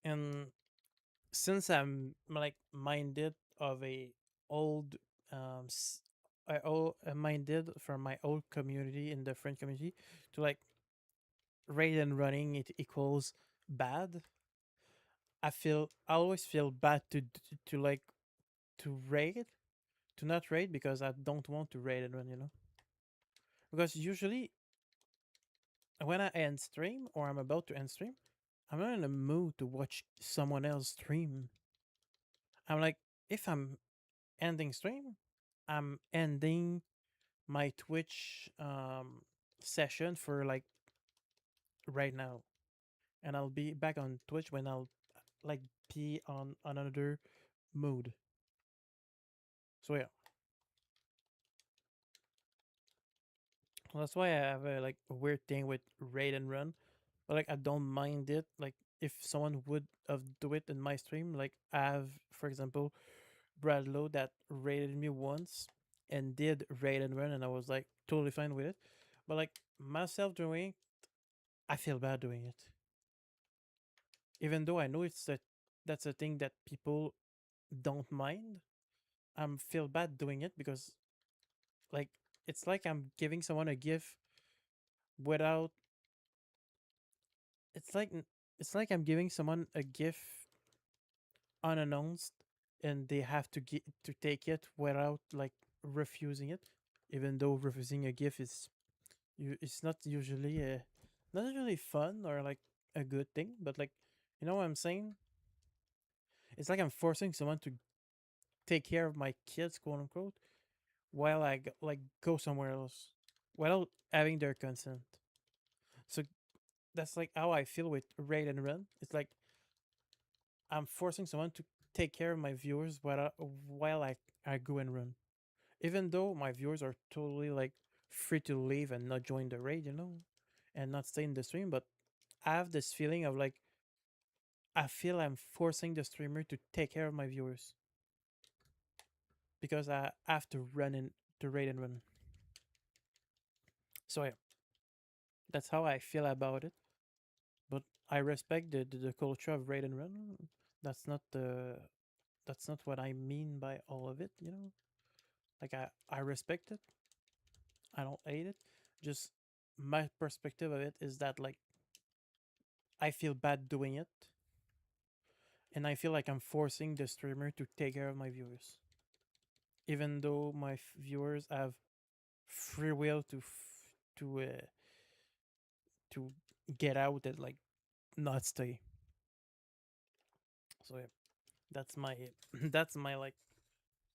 And since I'm like minded of a old minded from my old community in the French community to like raid and running it equals bad. I always feel bad to like to raid to not raid because I don't want to raid and run, you know. Because usually when I end stream or I'm about to end stream, I'm not in a mood to watch someone else stream. I'm like, if I'm ending stream, I'm ending my Twitch session for like right now, and I'll be back on Twitch when I'll like be on another mood. So yeah, That's why I have a like a weird thing with raid and run. But like I don't mind it. Like if someone would have do it in my stream, like I have, for example, Brad Lowe that raided me once and did raid and run, and I was like totally fine with it. But like myself doing, I feel bad doing it, even though I know that's a thing that people don't mind. I'm feel bad doing it because like it's like I'm giving someone a gift without. It's like it's like I'm giving someone a gift unannounced, and they have to take it without like refusing it, even though refusing a gift is it's not usually fun or like a good thing, but like you know what I'm saying. It's like I'm forcing someone to take care of my kids, quote unquote, while like go somewhere else without having their consent. So that's like how I feel with raid and run. It's like I'm forcing someone to take care of my viewers while I go and run, even though my viewers are totally like free to leave and not join the raid, and not stay in the stream. But I have this feeling of like I feel I'm forcing the streamer to take care of my viewers because I have to run in to raid and run. So yeah, that's how I feel about it. But I respect the culture of raid and run. That's not the that's not what I mean by all of it. Like I respect it. I don't hate it. Just my perspective of it is that like I feel bad doing it, and I feel like I'm forcing the streamer to take care of my viewers, even though my viewers have free will to to get out and like not stay. So yeah, that's my that's my like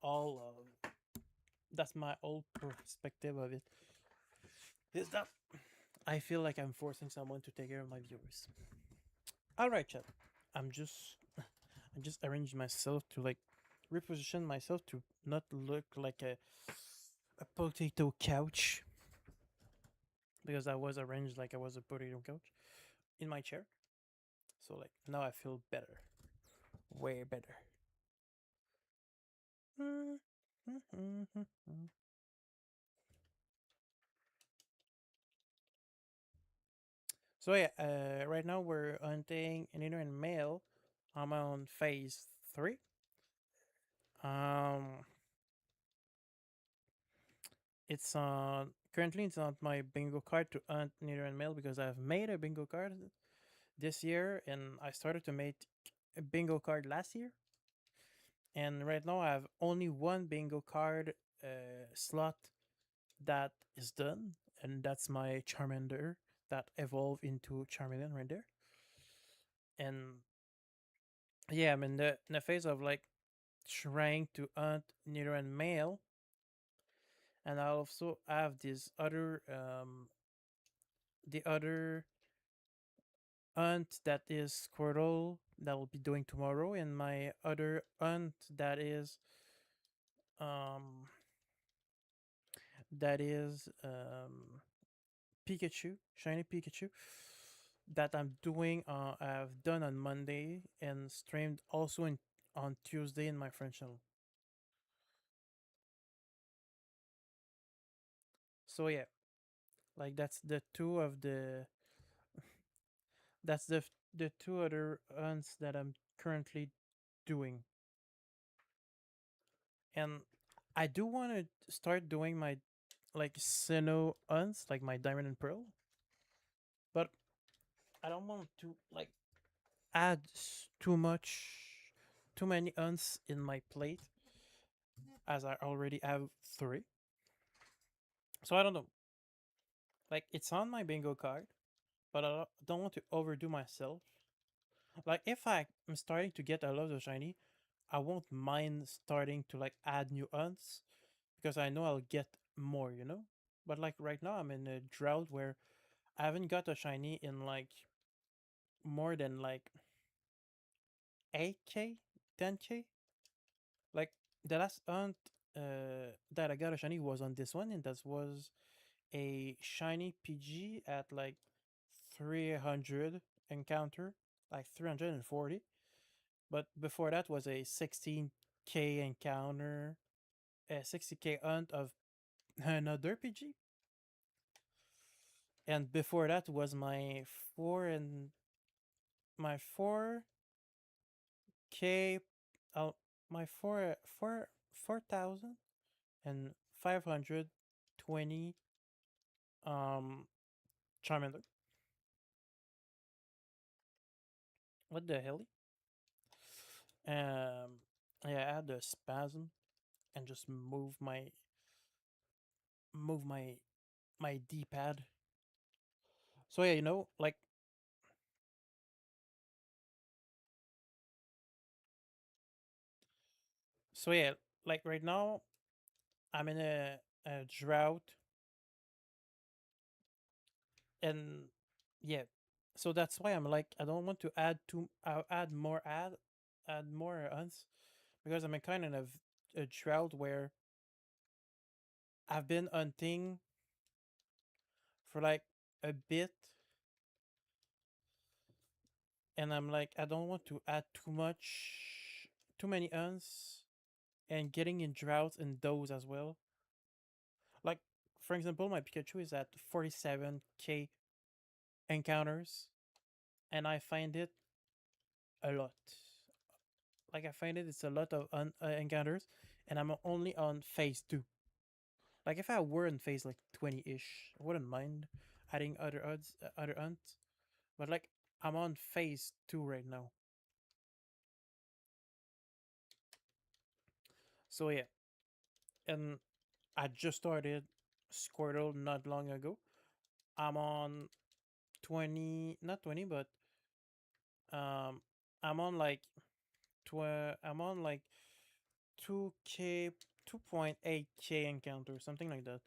all that's my whole perspective of it. Is that I feel like I'm forcing someone to take care of my viewers. All right, chat. I'm just I just arranged myself to like reposition myself to not look like a potato couch because I was arranged like I was a potato couch in my chair. So like now I feel better, way better. So yeah, right now we're hunting an inner and male. I'm on phase 3. Um, it's on currently it's on my bingo card to hunt neither and male because I've made a bingo card this year and I started to make a bingo card last year. And right now I have only one bingo card slot that is done, and that's my Charmander that evolved into Charmeleon right there. And yeah, I'm in the phase of like trying to hunt neither and male, and I also have this other the other hunt that is Squirtle that will be doing tomorrow, and my other hunt um that is Pikachu, shiny Pikachu, that I'm doing. I've done on Monday and streamed also on Tuesday in my French channel. So yeah, like that's the two other hunts that I'm currently doing, and I do want to start doing my like Sinnoh hunts, like my Diamond and Pearl, but I don't want to like add too many hunts in my plate as I already have 3. So I don't know. Like it's on my bingo card, but I don't want to overdo myself. Like if I'm starting to get a lot of shiny, I won't mind starting to like add new hunts because I know I'll get more. But like right now I'm in a drought where I haven't got a shiny in like more than like 8k, 10k. Like the last hunt that I got a shiny was on this one, and that was a shiny PG at like 300 encounter, like 340. But before that was a 16k encounter, a 60k hunt of another PG. And before that was four and my 4k, uh, my 4,520 um Charmander. What the hell? Um, yeah, I had a spasm and just move my D-pad. So yeah, like so yeah, like right now I'm in a drought, and yeah, so that's why I'm like I don't want to add more hunts because I'm in kind of a drought where I've been hunting for like a bit, and I'm like I don't want to add too many hunts and getting in droughts in those as well. Like for example, my Pikachu is at 47k encounters, and I find it a lot. Like I find it's a lot of encounters, and I'm only on phase two. Like if I were in phase like 20-ish, I wouldn't mind adding other hunts. But like I'm on phase two right now, so yeah. And I just started Squirtle not long ago. I'm on 20, not 20, but um, I'm on like I'm on like 2k, 2.8k encounter, something like that.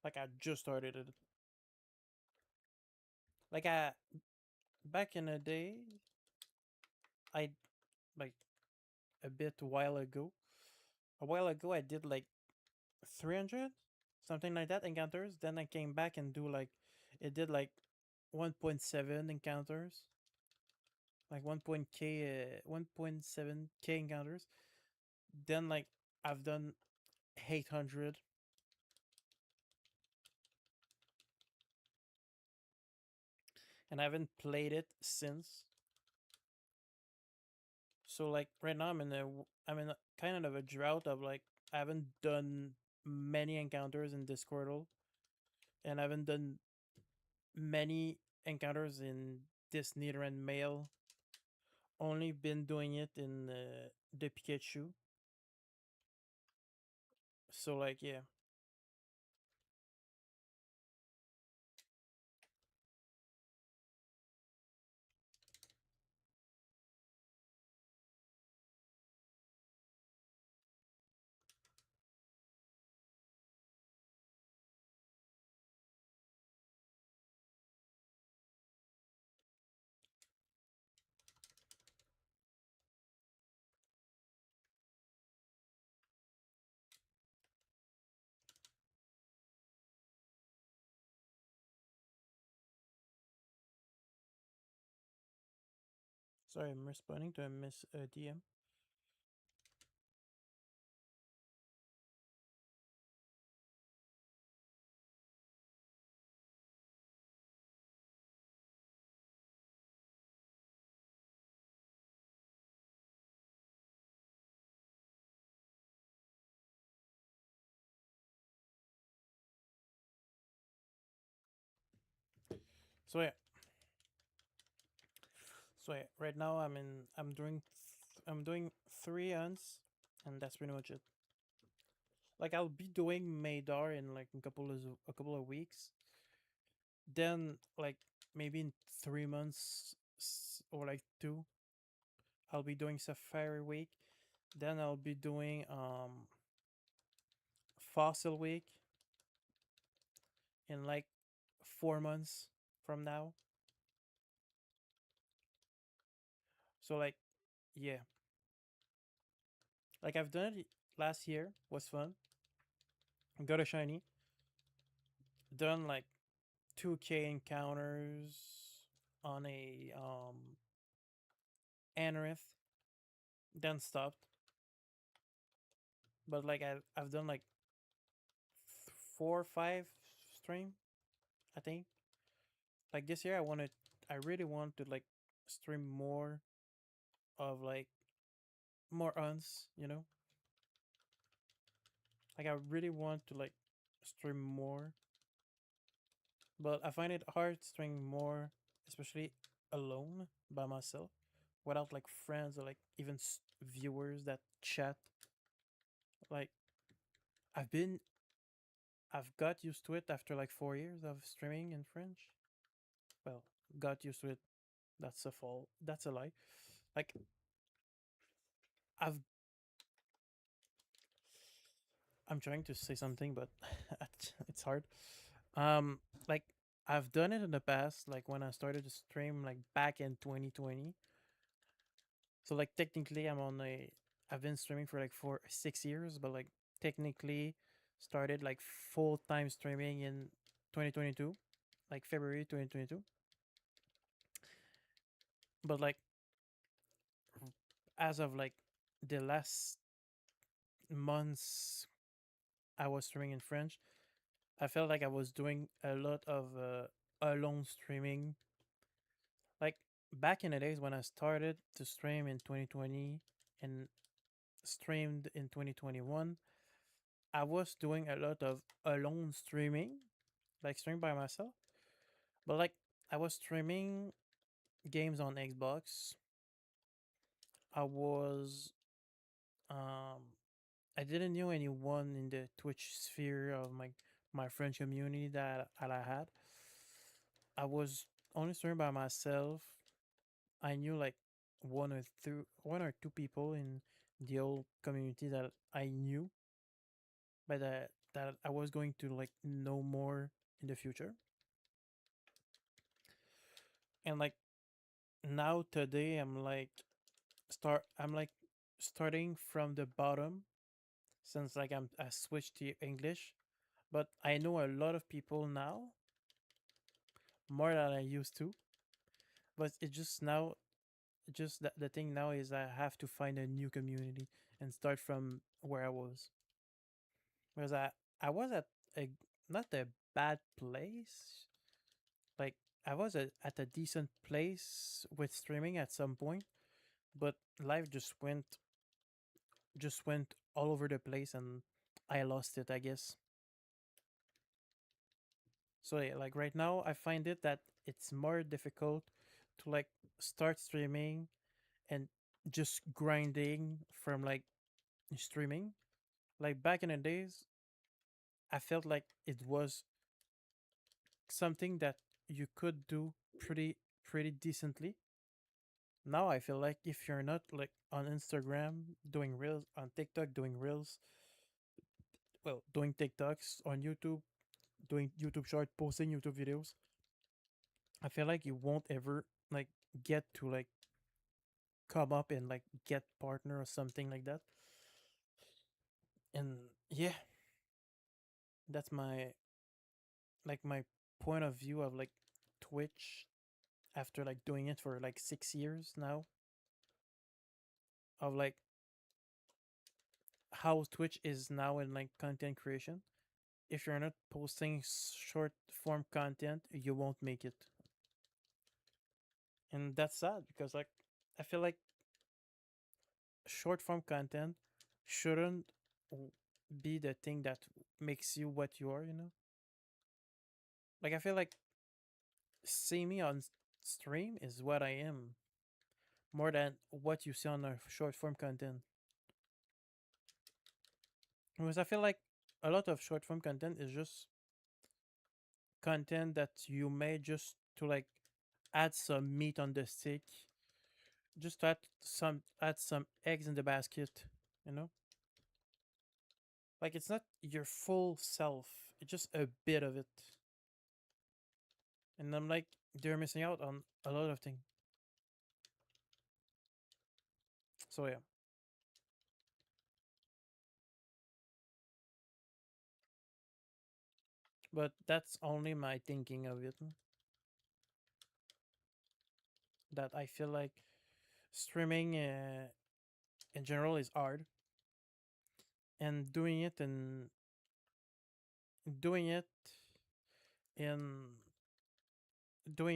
Like I just started it. Like I back in the day, I like a bit while ago. A while ago, I did like 300, something like that encounters. Then I came back and do like it did like 1.7 encounters, like 1.7k encounters. Then like I've done 800, and I haven't played it since. So like right now I'm in a kind of a drought of like I haven't done many encounters in Discordal, and I haven't done many encounters in this Nidoran male. Only been doing it in the Pikachu. So like yeah. Sorry, I'm responding to a miss DM. So yeah. So yeah, right now I'm doing 3 hunts, and that's pretty much it. Like I'll be doing Madar in like a couple of weeks. Then like maybe in 3 months or like two, I'll be doing Safari Week. Then I'll be doing Fossil Week in like 4 months from now. So like yeah. Like I've done it last year, was fun. Got a shiny. done like 2K encounters on a Anorith, then stopped. But like I've done like 4 or 5 stream, I think. Like this year I really want to like stream more of like more uns, you know? Like I really want to like stream more, but I find it hard streaming more, especially alone by myself, without like friends or like even viewers that chat. Like I've been I've got used to it after like 4 years of streaming in French. Well, got used to it. That's a fall. That's a lie. Like I've I'm trying to say something, but it's hard. Um, like I've done it in the past, like when I started to stream, like back in 2020. So like technically, I've been streaming for like 6 years, but like technically started like full time streaming in 2022, like February 2022. But like as of like the last months, I was streaming in French. I felt like I was doing a lot of alone streaming. Like back in the days when I started to stream in 2020 and streamed in 2021, I was doing a lot of alone streaming, like streaming by myself. But like I was streaming games on Xbox. I was um I didn't know anyone in the Twitch sphere of my French community that I had. I was only streaming by myself. I knew like one or two people in the old community that I knew, but that I was going to like know more in the future. And like now today, I'm like starting from the bottom since like I switched to English, but I know a lot of people now more than I used to. But it just now just the thing now is I have to find a new community and start from where I was. Because I was at a not a bad place. Like I was at a decent place with streaming at some point, but life just went all over the place and I lost it, I guess. So yeah, like right now I find it that it's more difficult to like start streaming and just grinding from like streaming. Like back in the days, I felt like it was something that you could do pretty decently. Now I feel like if you're not like on Instagram doing reels, on TikTok doing reels, well, doing TikToks on YouTube, doing YouTube short, posting YouTube videos, I feel like you won't ever like get to like come up and like get partner or something like that. And yeah, that's my point of view of like Twitch after like doing it for like 6 years now, of like how Twitch is now in like content creation. If you're not posting short form content, you won't make it. And that's sad because like I feel like short form content shouldn't be the thing that makes you what you are, you know? Like I feel like see me on stream is what I am more than what you see on a short form content. Because I feel like a lot of short form content is just content that you made just to like add some meat on the stick, just to add some eggs in the basket, you know? Like it's not your full self, it's just a bit of it. And I'm like, they're missing out on a lot of things. So yeah. But that's only my thinking of it. That I feel like streaming in general is hard, and doing it in doing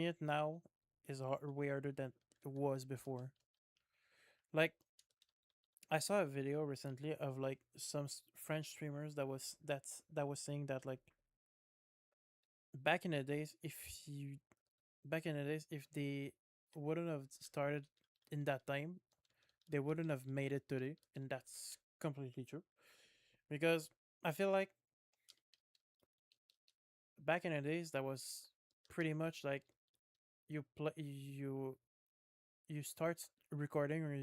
it now is way harder than it was before. Like I saw a video recently of like some French streamers that was saying that like back in the days, back in the days, if they wouldn't have started in that time, they wouldn't have made it today, and that's completely true. Because I feel like back in the days, that was pretty much like you start recording, or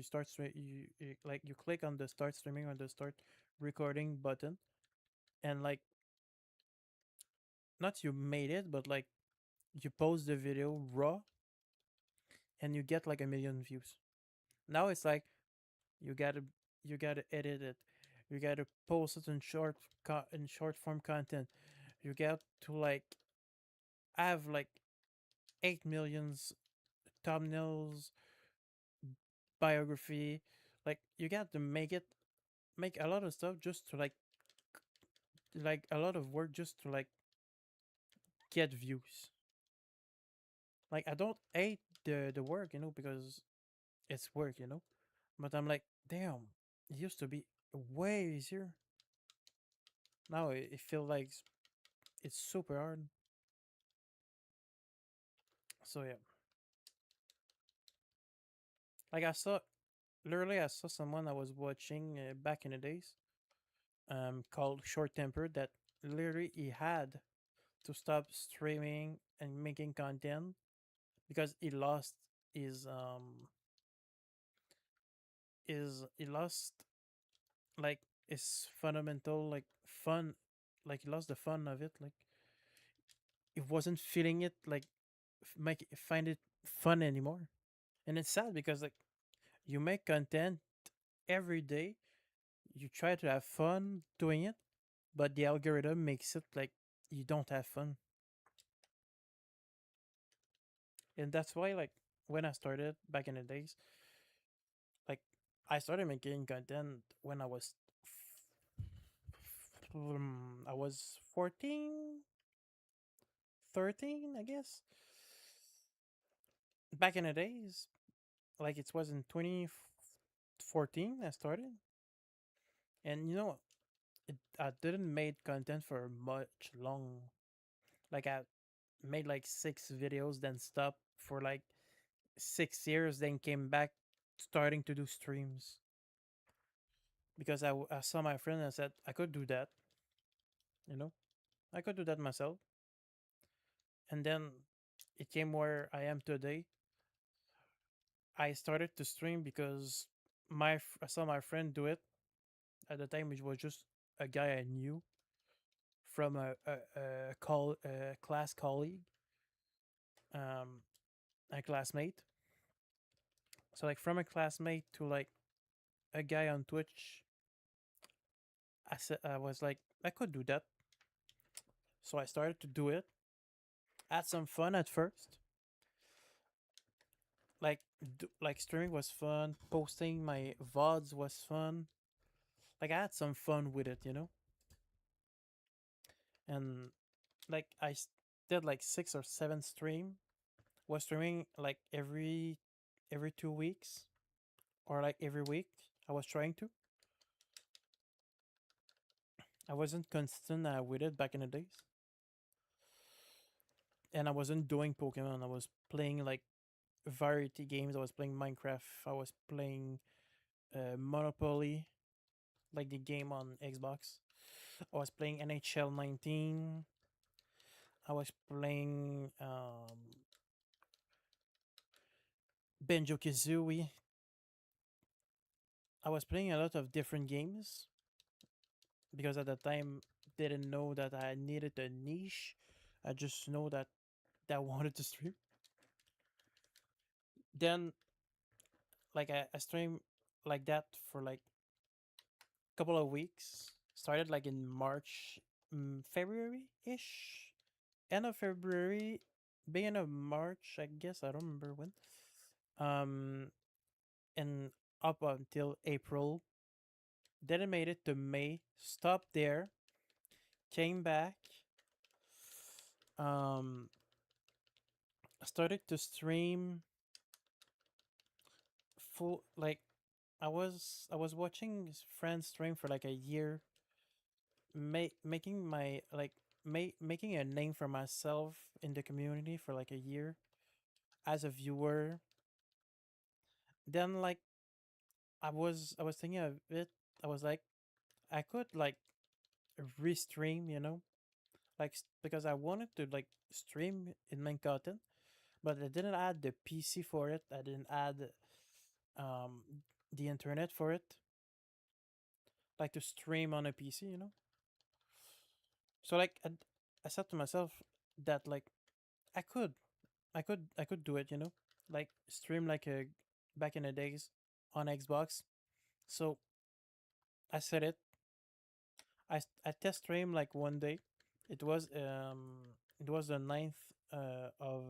like you click on the start streaming or the start recording button, and like not you made it, but like you post the video raw and you get like 1 million views. Now it's like you gotta you gotta edit it, you gotta post it in in short form content. You got to like have like 8 millions thumbnails, biography. Like you got to make a lot of stuff just to like a lot of work just to like get views. Like I don't hate the work, because it's work, But I'm like, damn, it used to be way easier. Now it feels like it's super hard. So yeah, like literally, I saw someone I was watching back in the days, called Short Temper, that literally he had to stop streaming and making content because he lost like his fundamental like fun, like he lost the fun of it, like he wasn't feeling it, like make find it fun anymore. And it's sad because like you make content every day, you try to have fun doing it, but the algorithm makes it like you don't have fun. And that's why like when I started back in the days, like I started making content when I was 14, 13, I guess. Back in the days, like it was in 2014 I started. And I didn't made content for much long. Like I made like 6 videos, then stopped for like 6 years, then came back starting to do streams because I saw my friend and I said I could do that, you know, I could do that myself. And then it came where I am today. I started to stream because I saw my friend do it at the time, which was just a guy I knew from a class colleague, um, a classmate. So like from a classmate to like a guy on Twitch, I was like I could do that. So I started to do it. Had some fun at first. Like streaming was fun. Posting my VODs was fun. Like I had some fun with it. And like did like 6 or 7 stream. Was streaming like every 2 weeks or like every week. I was trying to. I wasn't consistent with it back in the days, and I wasn't doing Pokemon. I was playing like variety games. I was playing Minecraft. I was playing Monopoly, like the game on Xbox. I was playing NHL 19. I was playing Banjo Kazooie. I was playing a lot of different games because at the time didn't know that I needed a niche. I just know that I wanted to stream. Then like I stream like that for like a couple of weeks. Started like in March, February ish. end of February, beginning of March, I guess. I don't remember when. Um, and up until April. Then I made it to May. Stopped there. Came back. Um, started to stream full like I was watching friends stream for like a year, making my like making a name for myself in the community for like a year as a viewer. Then like I was thinking of it. I was like I could like restream, like because I wanted to like stream in main content, but I didn't add the PC for it. I didn't add um the internet for it, like to stream on a PC. So like I said to myself that like I could I could do it, like stream like a back in the days on Xbox. So I said it. I test stream like one day. It was the 9th of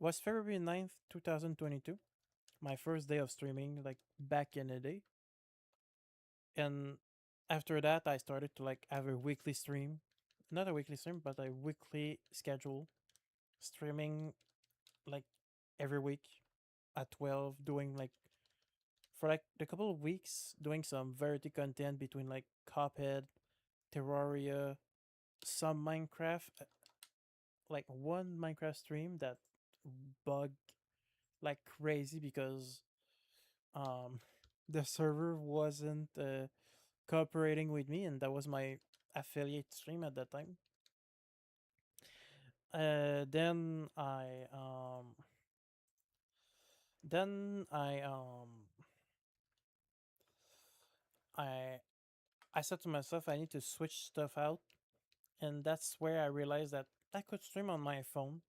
was February 9th, 2022. My first day of streaming like back in the day. And after that I started to like have a weekly stream. Not a weekly stream, but a weekly schedule streaming like every week at 12, doing like for like a couple of weeks doing some variety content between like Cuphead, Terraria, some Minecraft, like one Minecraft stream that bugged like crazy because um the server wasn't cooperating with me, and that was my affiliate stream at that time. Then I I said to myself I need to switch stuff out, and that's where I realized that I could stream on my phone.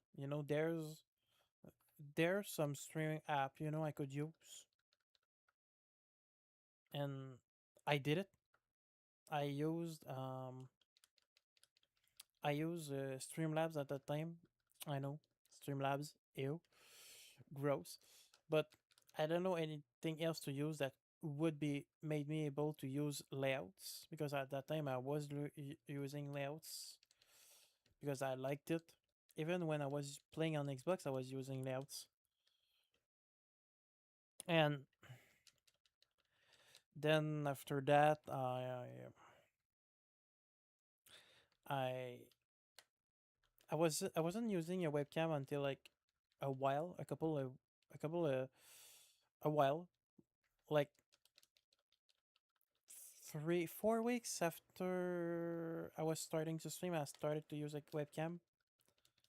There's some streaming app I could use, and I did it. I used um I used Streamlabs at that time. I know Streamlabs, ew, gross, but I don't know anything else to use that would be made me able to use layouts, because at that time I was using layouts because I liked it. Even when I was playing on Xbox, I was using layouts. And then after that, I I wasn't using a webcam until like a while, a couple of a while, like 3 4 weeks after I was starting to stream. I started to use a webcam,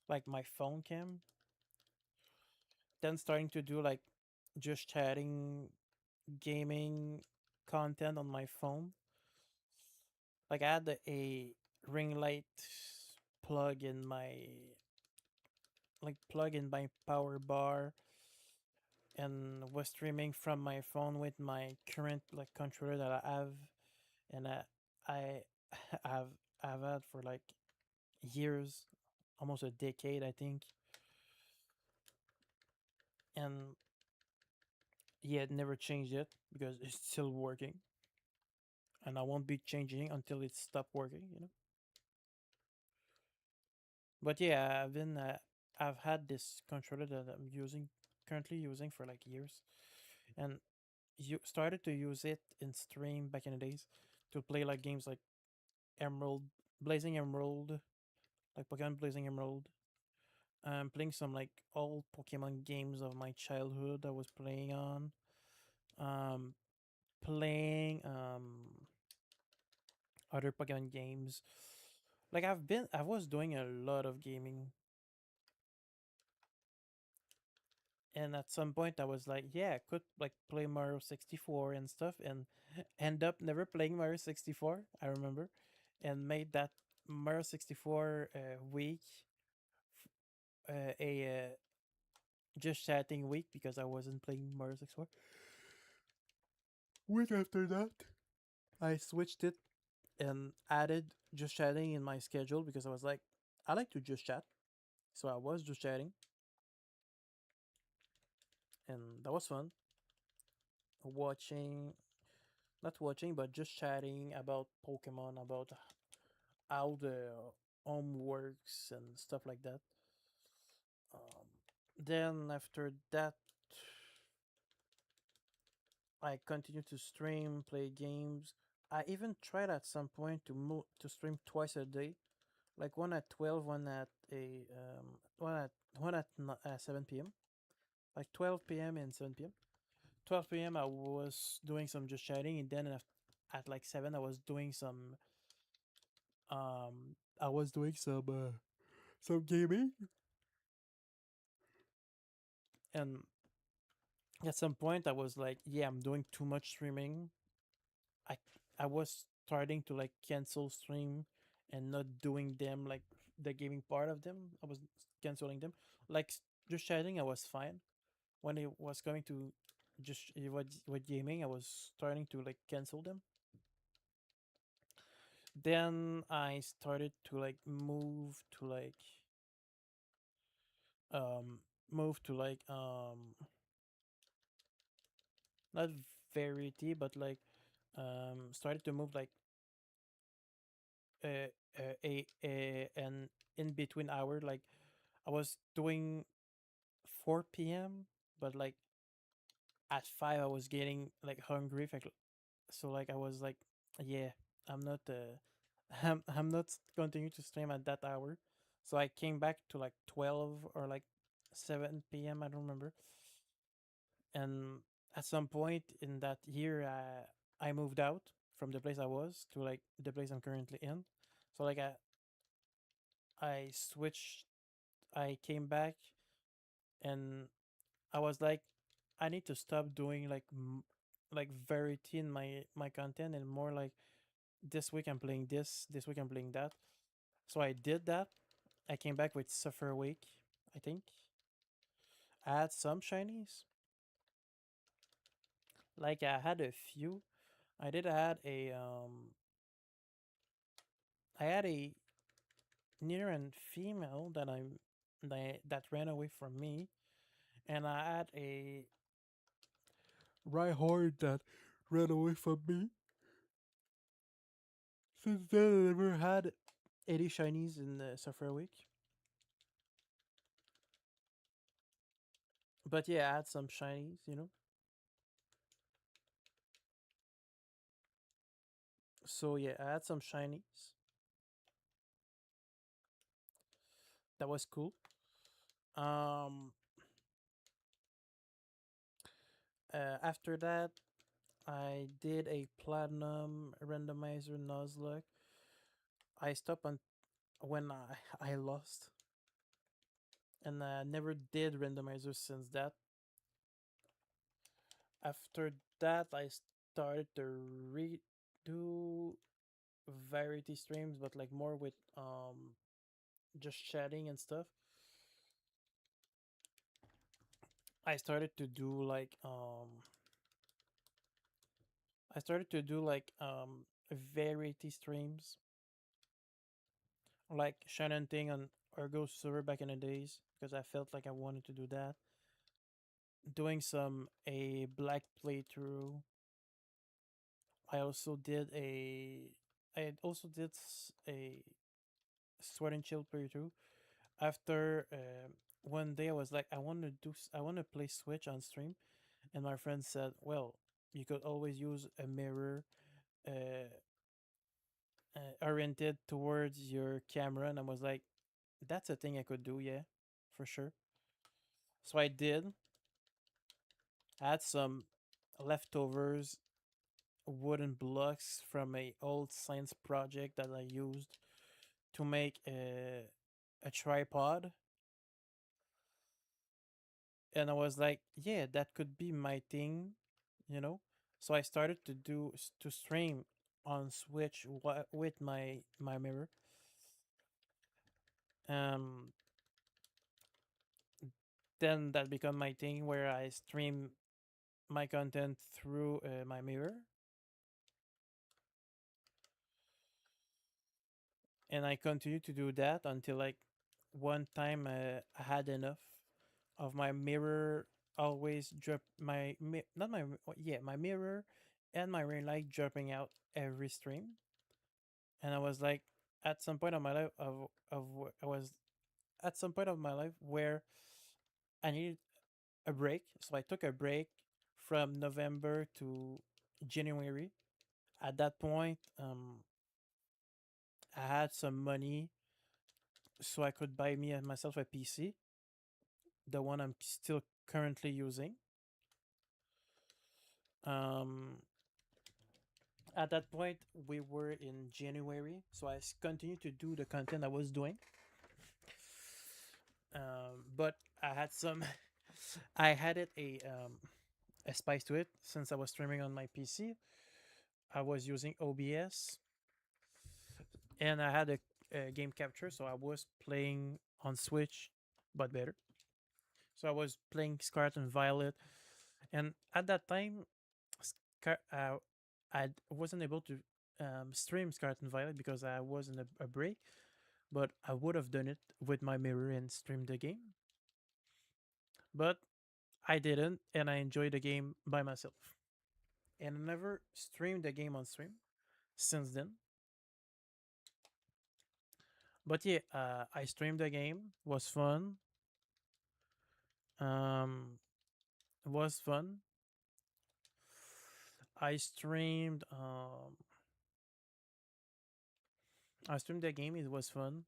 like my phone cam. Then starting to do like just chatting, gaming content on my phone. Like I had a ring light plug in my plug in my power bar, and was streaming from my phone with my current like controller that I have, and I have I've had for like years, almost a decade I think, and yeah, it never changed it because it's still working, and I won't be changing until it stop working. But yeah, I've had this controller that I'm using currently using for like years, and you started to use it in stream back in the days to play like games like Emerald, Blazing Emerald, like Pokemon Blazing Emerald. Playing some like old Pokemon games of my childhood I was playing on. Um, Playing other Pokemon games. Like I was doing a lot of gaming, and at some point I was like, yeah, I could like play Mario 64 and stuff, and end up never playing Mario 64. I remember, and made that Mario 64 week a just chatting week because I wasn't playing Mario 64. Week after that, I switched it and added just chatting in my schedule because I was like, I like to just chat. So I was just chatting, and that was fun. Watching, not watching, but just chatting about Pokemon, about how the home works and stuff like that. Then after that, I continued to stream, play games. I even tried at some point to stream twice a day, like one at 12, one at 7 p.m. Like 12 p.m. and 7 p.m. 12 p.m. I was doing some just chatting, and then at like 7 I was doing some gaming, and at some point I was like, yeah, I'm doing too much streaming. I I was starting to like cancel stream and not doing them, like the gaming part of them. I was canceling them. Like just chatting, I was fine. When it was going to just with gaming, I was starting to like cancel them. Then I started to like um move to like not variety, but like started to move like an in between hour. Like I was doing 4 p.m., but like at 5 I was getting like hungry. So like I was like, yeah, I'm not I'm not continuing to stream at that hour. So I came back to like 12 or like 7 p.m. I don't remember. And at some point in that year, I moved out from the place I was to like the place I'm currently in. So like I switched. I came back and I was like, I need to stop doing like variety in my content, and more like this week I'm playing this week I'm playing that. So I did that. I came back with Suffer Week, I think. I had some shinies. Like I had a few. I did add a I had a Nidoran female that ran away from me, and I had a Rhyhorn that ran away from me. Since then, I never had 80 shinies in the Suffer Week. But yeah, I had some shinies. So yeah, I had some shinies. That was cool. Um, After that, I did a platinum randomizer Nuzlocke. I stopped on when I lost, and I never did randomizers since that. After that, I started to redo variety streams, but like more with just chatting and stuff. I started to do like I started to do like variety streams, like Shannon thing on Ergo server back in the days, because I felt like I wanted to do that. Doing some a black playthrough. I also did a I also did a Sweat and Chill playthrough. After one day, I was like, I want to play Switch on stream, and my friend said, "Well, you could always use a mirror uh, oriented towards your camera," and I was like, "That's a thing I could do, yeah, for sure." So I did. I had some leftovers wooden blocks from a old science project that I used to make a tripod, and I was like, yeah, that could be my thing. So I started to stream on Switch with my mirror. Um, then that became my thing where I stream my content through my mirror, and I continue to do that until like one time I had enough of my mirror always drop not my yeah my mirror and my ring light dropping out every stream, and I was like at some point of my life I was at some point of my life where I needed a break, so I took a break from November to January. At that point, I had some money, so I could buy me and myself a PC, the one I'm still currently using. Um, at that point, we were in January, so I continued to do the content I was doing. But I had some, I had it a spice to it since I was streaming on my PC. I was using OBS, and I had a game capture, so I was playing on Switch, but better. So I was playing Scarlet and Violet, and at that time, I wasn't able to stream Scarlet and Violet because I was in a break. But I would have done it with my mirror and streamed the game. But I didn't, and I enjoyed the game by myself. And I never streamed the game on stream since then. But yeah, I streamed the game. Was fun. Um, was fun. I streamed. I streamed the game. It was fun.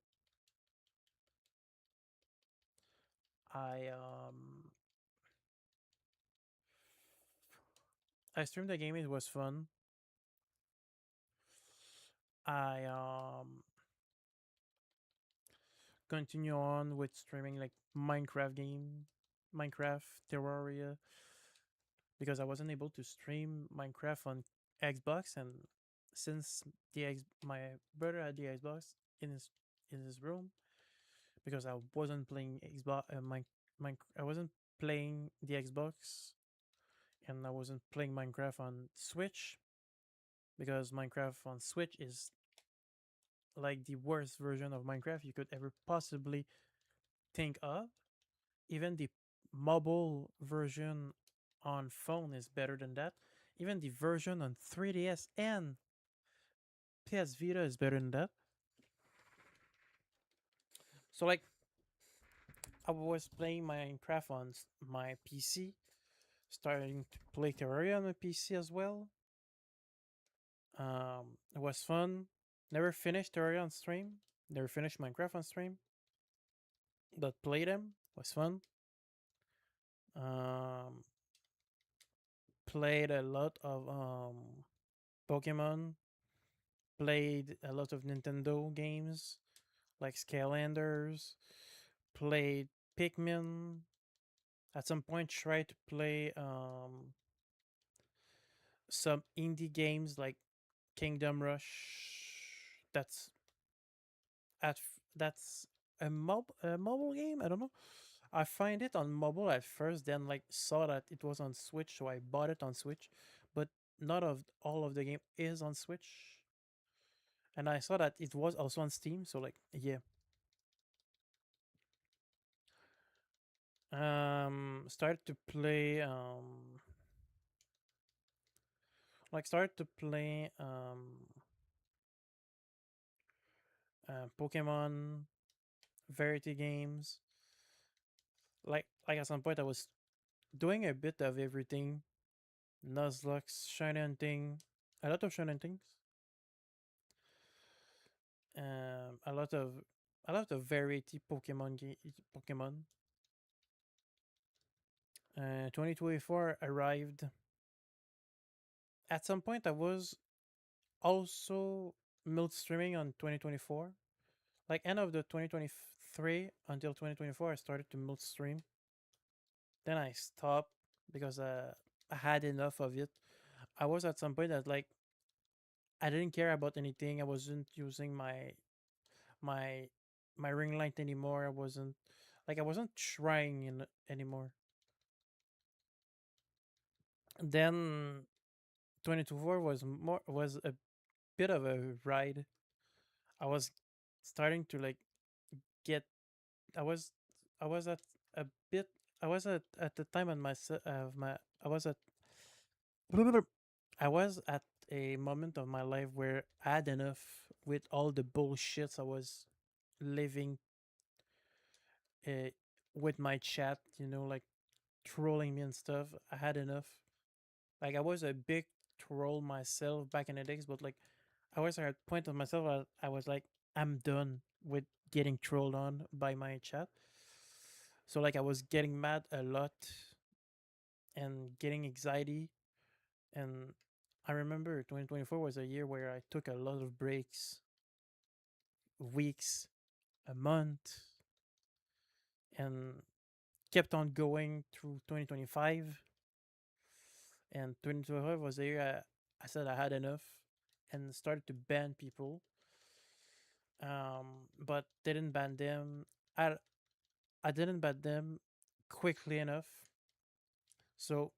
I um, I streamed the game. It was fun. I continue on with streaming like Minecraft, Terraria, because I wasn't able to stream Minecraft on Xbox, and since my brother had the Xbox in his room, because I wasn't playing Xbox, I wasn't playing the Xbox, and I wasn't playing Minecraft on Switch, because Minecraft on Switch is like the worst version of Minecraft you could ever possibly think of. Even the mobile version on phone is better than that. Even the version on 3DS and PS Vita is better than that. So like I was playing Minecraft on my PC, starting to play Terraria on my PC as well. It was fun. Never finished Terraria on stream. Never finished Minecraft on stream, but play them was fun. Um, Played a lot of Pokemon. Played a lot of Nintendo games like Skylanders. Played Pikmin. At some point, tried to play some indie games like Kingdom Rush. That's a mobile game. I don't know. I find it on mobile at first, then like saw that it was on Switch, so I bought it on Switch. But not of all of the game is on Switch, and I saw that it was also on Steam. So like yeah, started to play started to play Pokemon Verity games. Like at some point I was doing a bit of everything. Nuzlocke, shiny hunting, a lot of shiny huntings. A lot of variety Pokemon. 2024 arrived. At some point, I was also multi streaming on 2024. Like end of the 2023 until 2024, I started to multi stream. Then I stopped because I had enough of it. I was at some point that like I didn't care about anything. I wasn't using my my ring light anymore. I wasn't trying anymore. Then 2024 was a bit of a ride. I was starting to like get I was I was at a bit I was at the time on my of my I was at I was at a moment of my life where I had enough with all the bullshits I was living uh, with my chat, like trolling me and stuff. I had enough. Like I was a big troll myself back in the days, but like I was at a point of myself I was like, I'm done with getting trolled on by my chat. So like I was getting mad a lot and getting anxiety, and I remember 2024 was a year where I took a lot of breaks, weeks, a month, and kept on going through 2025. And 2025 was the year I said I had enough and started to ban people. But didn't ban them. I I didn't ban them quickly enough, so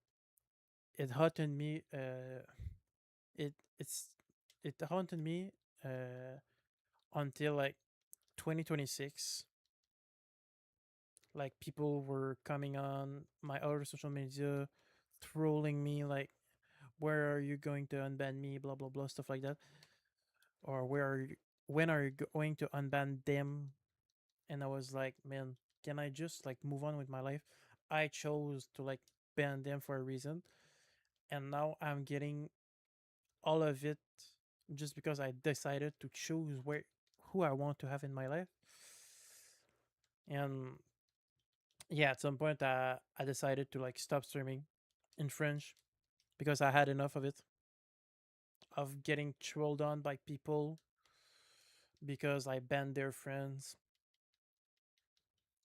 it haunted me. It it's it haunted me until like 2026. Like people were coming on my other social media, trolling me like, "Where are you going to unban me?" Blah blah blah, stuff like that, or when are you going to unban them? And I was like, man, can I just like move on with my life? I chose to like ban them for a reason, and now I'm getting all of it just because I decided to choose where who I want to have in my life. And yeah, at some point I decided to like stop streaming in French because I had enough of it, of getting trolled on by people because I banned their friends.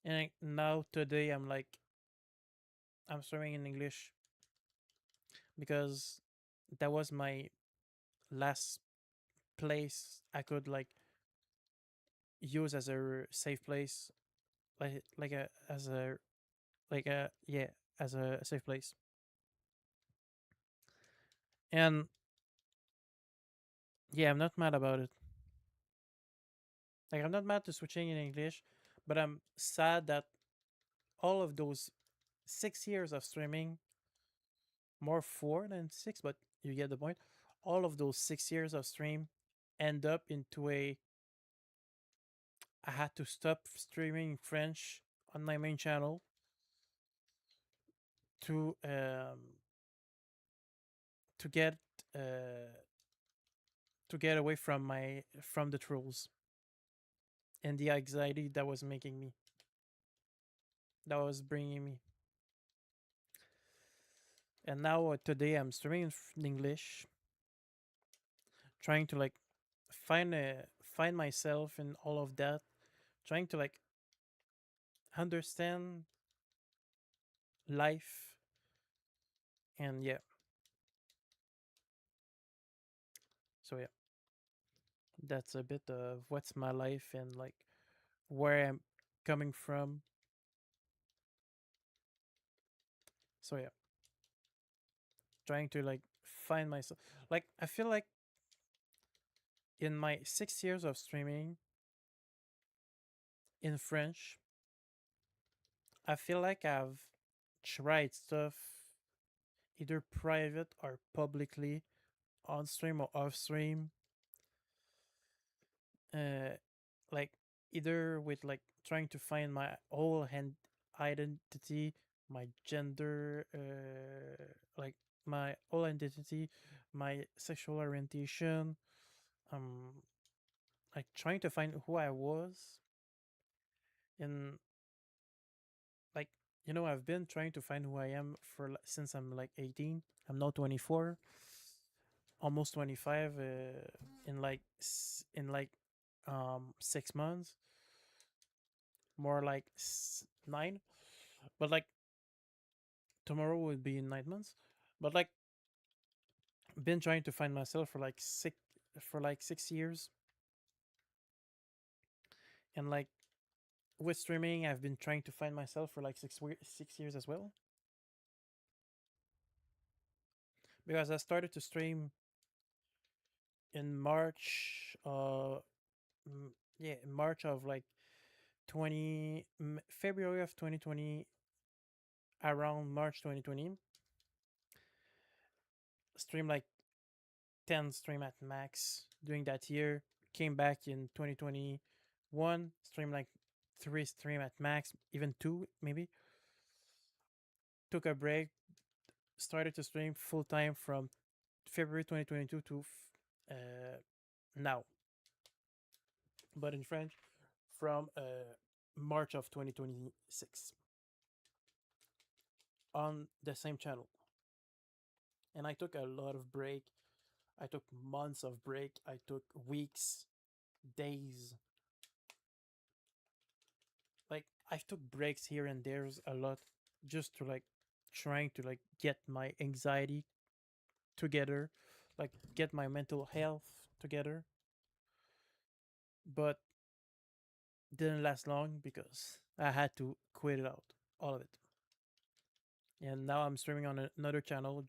And now today I'm like, I'm streaming in English because that was my last place I could like use as a safe place, like a as a like a yeah, as a safe place. And yeah, I'm not mad about it. Like I'm not mad to switching in English, but I'm sad that all of those 6 years of streaming, more 4 than 6, but you get the point. All of those 6 years of stream end up into a I had to stop streaming French on my main channel to to get uh to get away from the trolls and the anxiety that was making me, that was bringing me. And now today I'm streaming in English, trying to like find myself in all of that, trying to like understand life. And yeah, so yeah, that's a bit of what's my life and like where I'm coming from. So yeah, trying to like find myself. Like I feel like in my 6 years of streaming in French, I feel like I've tried stuff either private or publicly, on stream or off stream. Uh, like either with like trying to find my whole identity, my gender, like my whole identity, my sexual orientation, um, like trying to find who I was. And like I've been trying to find who I am for since I'm like 18. I'm now 24, almost 25 in like 6 months, more like 9, but like tomorrow would be 9 months. But like been trying to find myself for like 6 years. And like with streaming I've been trying to find myself for like 6 years as well, because I started to stream in March, yeah, in March of like February of 2020, around March 2020, stream like 10 stream at max during that year. Came back in 2021, stream like 3 stream at max, even 2 maybe. Took a break, started to stream full time from February 2022 to now, but in French from March of 2026 on the same channel. And I took a lot of break. I took months of break. I took weeks, days. Like I took breaks here and there's a lot, just to like trying to like get my anxiety together, like get my mental health together. But didn't last long because I had to quit it out, all of it. And now I'm streaming on another channel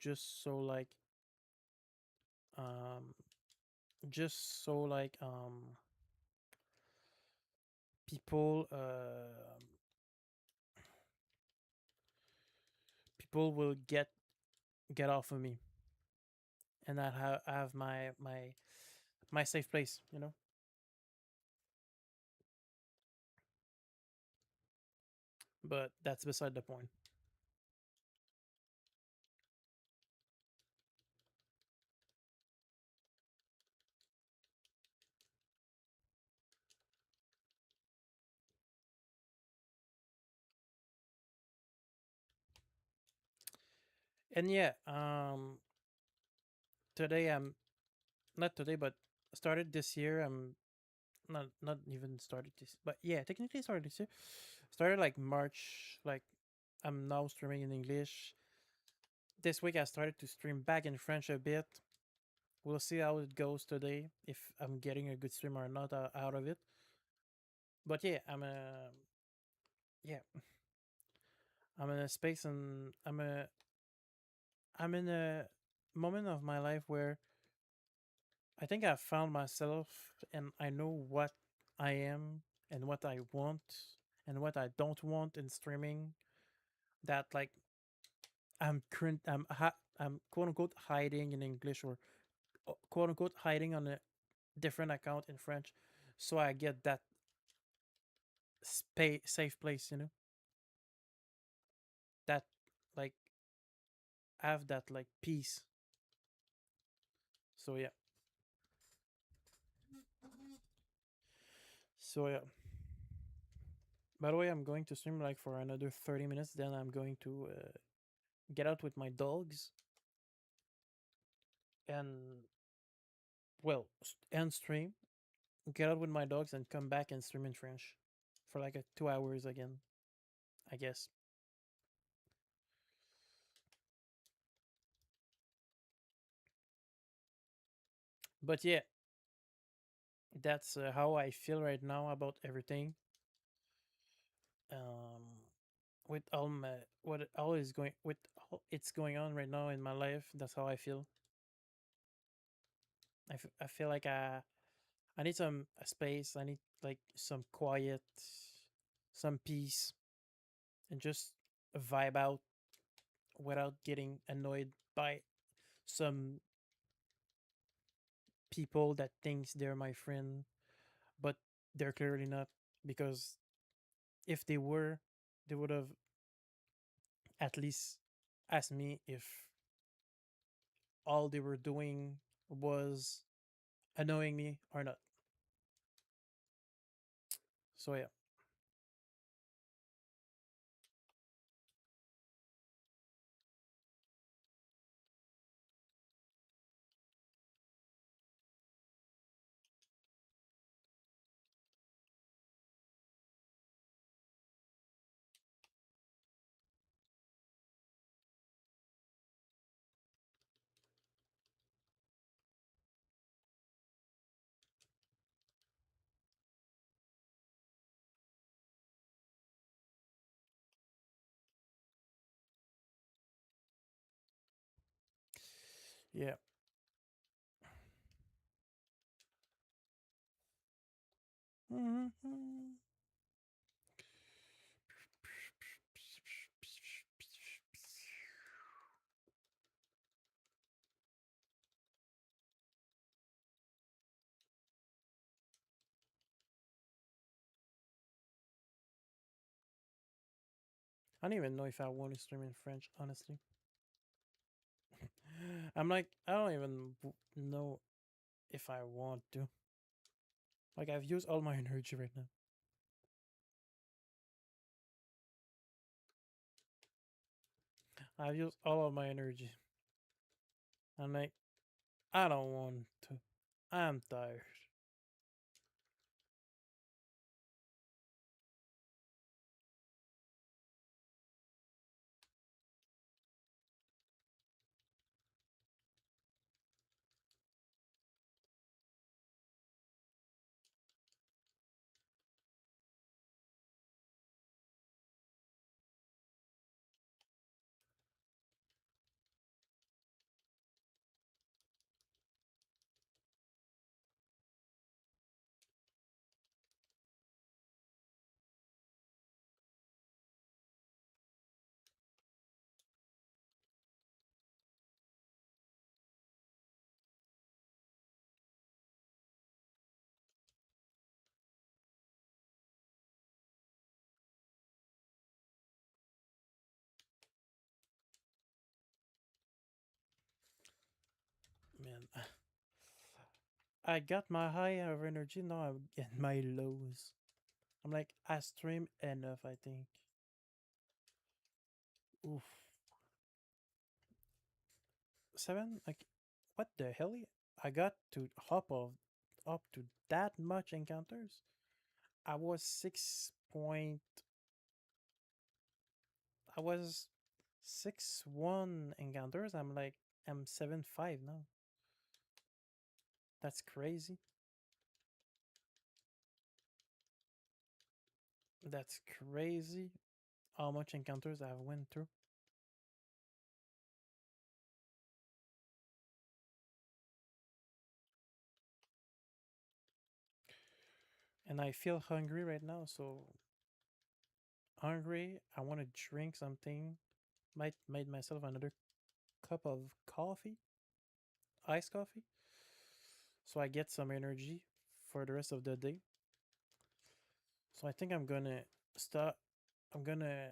um just so like people people will get off of me, and that have my safe place, you know. But that's beside the point. And yeah, today I'm not today, but started this year. I'm not even started this, but yeah, technically started this year. Started like March. Like I'm now streaming in English. This week I started to stream back in French a bit. We'll see how it goes today. If I'm getting a good stream or not out of it. But yeah, yeah, I'm in a space, and I'm in a moment of my life where I think I've found myself, and I know what I am and what I want and what I don't want in streaming. That like I'm quote unquote hiding in English, or quote unquote hiding on a different account in French, so I get that safe place, you know, that like have that like peace. So yeah, so yeah. By the way, I'm going to stream like for another 30 minutes. Then I'm going to get out with my dogs and end stream, get out with my dogs, and come back and stream in French for like 2 hours again, I guess. But yeah, that's how I feel right now about everything. Um, with all my what all is going with all it's going on right now in my life, that's how I feel. I feel like I need some space. I need like some quiet, some peace, and just vibe out without getting annoyed by some people that thinks they're my friend, but they're clearly not. Because if they were, they would have at least asked me if all they were doing was annoying me or not. So yeah, yeah. I don't even know if I want to stream in French, honestly. I'm like, I don't even know if I want to. Like, I've used all my energy right now. I've used all of my energy. I'm like, I don't want to. I'm tired. Man, I got my high of energy, now I'm getting my lows. I'm like, I stream enough, I think. Oof. 7? Like, what the hell? I got to hop off up to that much encounters? I was 6 point. I was 6-1 encounters. I'm 7-5 now. That's crazy. That's crazy how much encounters I've went through. And I feel hungry right now, so hungry. I want to drink something. Might made myself another cup of coffee, iced coffee, so I get some energy for the rest of the day. So I think I'm gonna start. I'm gonna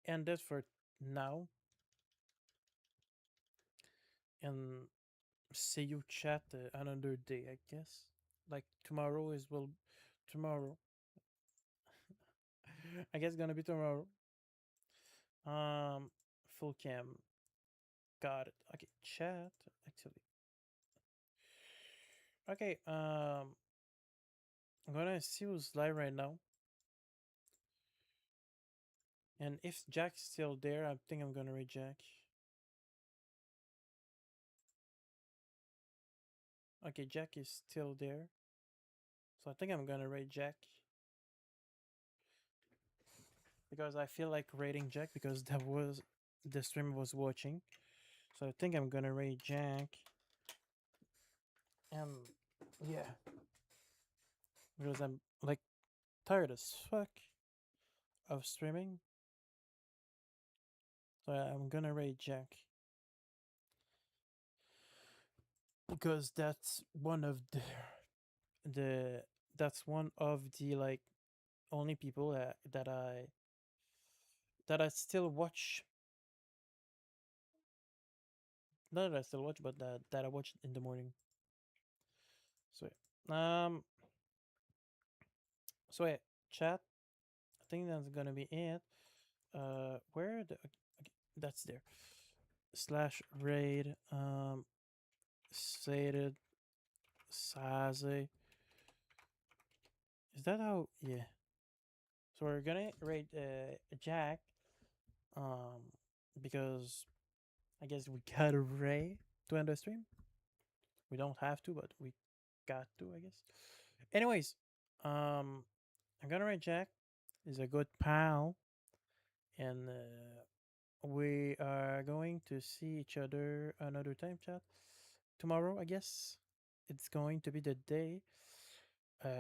end it for now and see you chat another day. I guess like tomorrow is will tomorrow. I guess it's gonna be tomorrow. Um, full cam. Got it. Okay, chat actually. Okay. I'm gonna see who's live right now, and if Jack's still there, I think I'm gonna read Jack. Okay, Jack is still there, so I think I'm gonna rate Jack because I feel like rating Jack because that was the stream was watching. So I think I'm gonna rate Jack, and yeah, because I'm like tired as fuck of streaming. So I'm gonna rate Jack because that's one of the that's one of the like only people that I still watch. Not that I still watch, but that I watch in the morning. So yeah. So yeah, chat. I think that's gonna be it. Where the okay, that's there. Slash raid sated saze. Is that how? Yeah. So we're gonna raid Jack um because I guess we gotta raid to end the stream. We don't have to, but we got to, I guess. Anyways, I'm gonna raid Jack. He's a good pal, and we are going to see each other another time, chat. Tomorrow, I guess. It's going to be the day.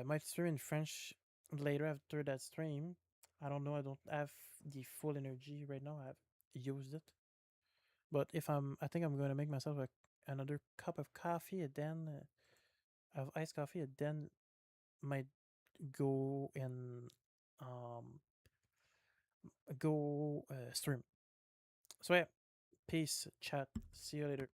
Might stream in French later after that stream. I don't know. I don't have the full energy right now. I've used it. But I think I'm going to make myself another cup of coffee and then of iced coffee and then might go and um go stream. So yeah, peace, chat. See you later.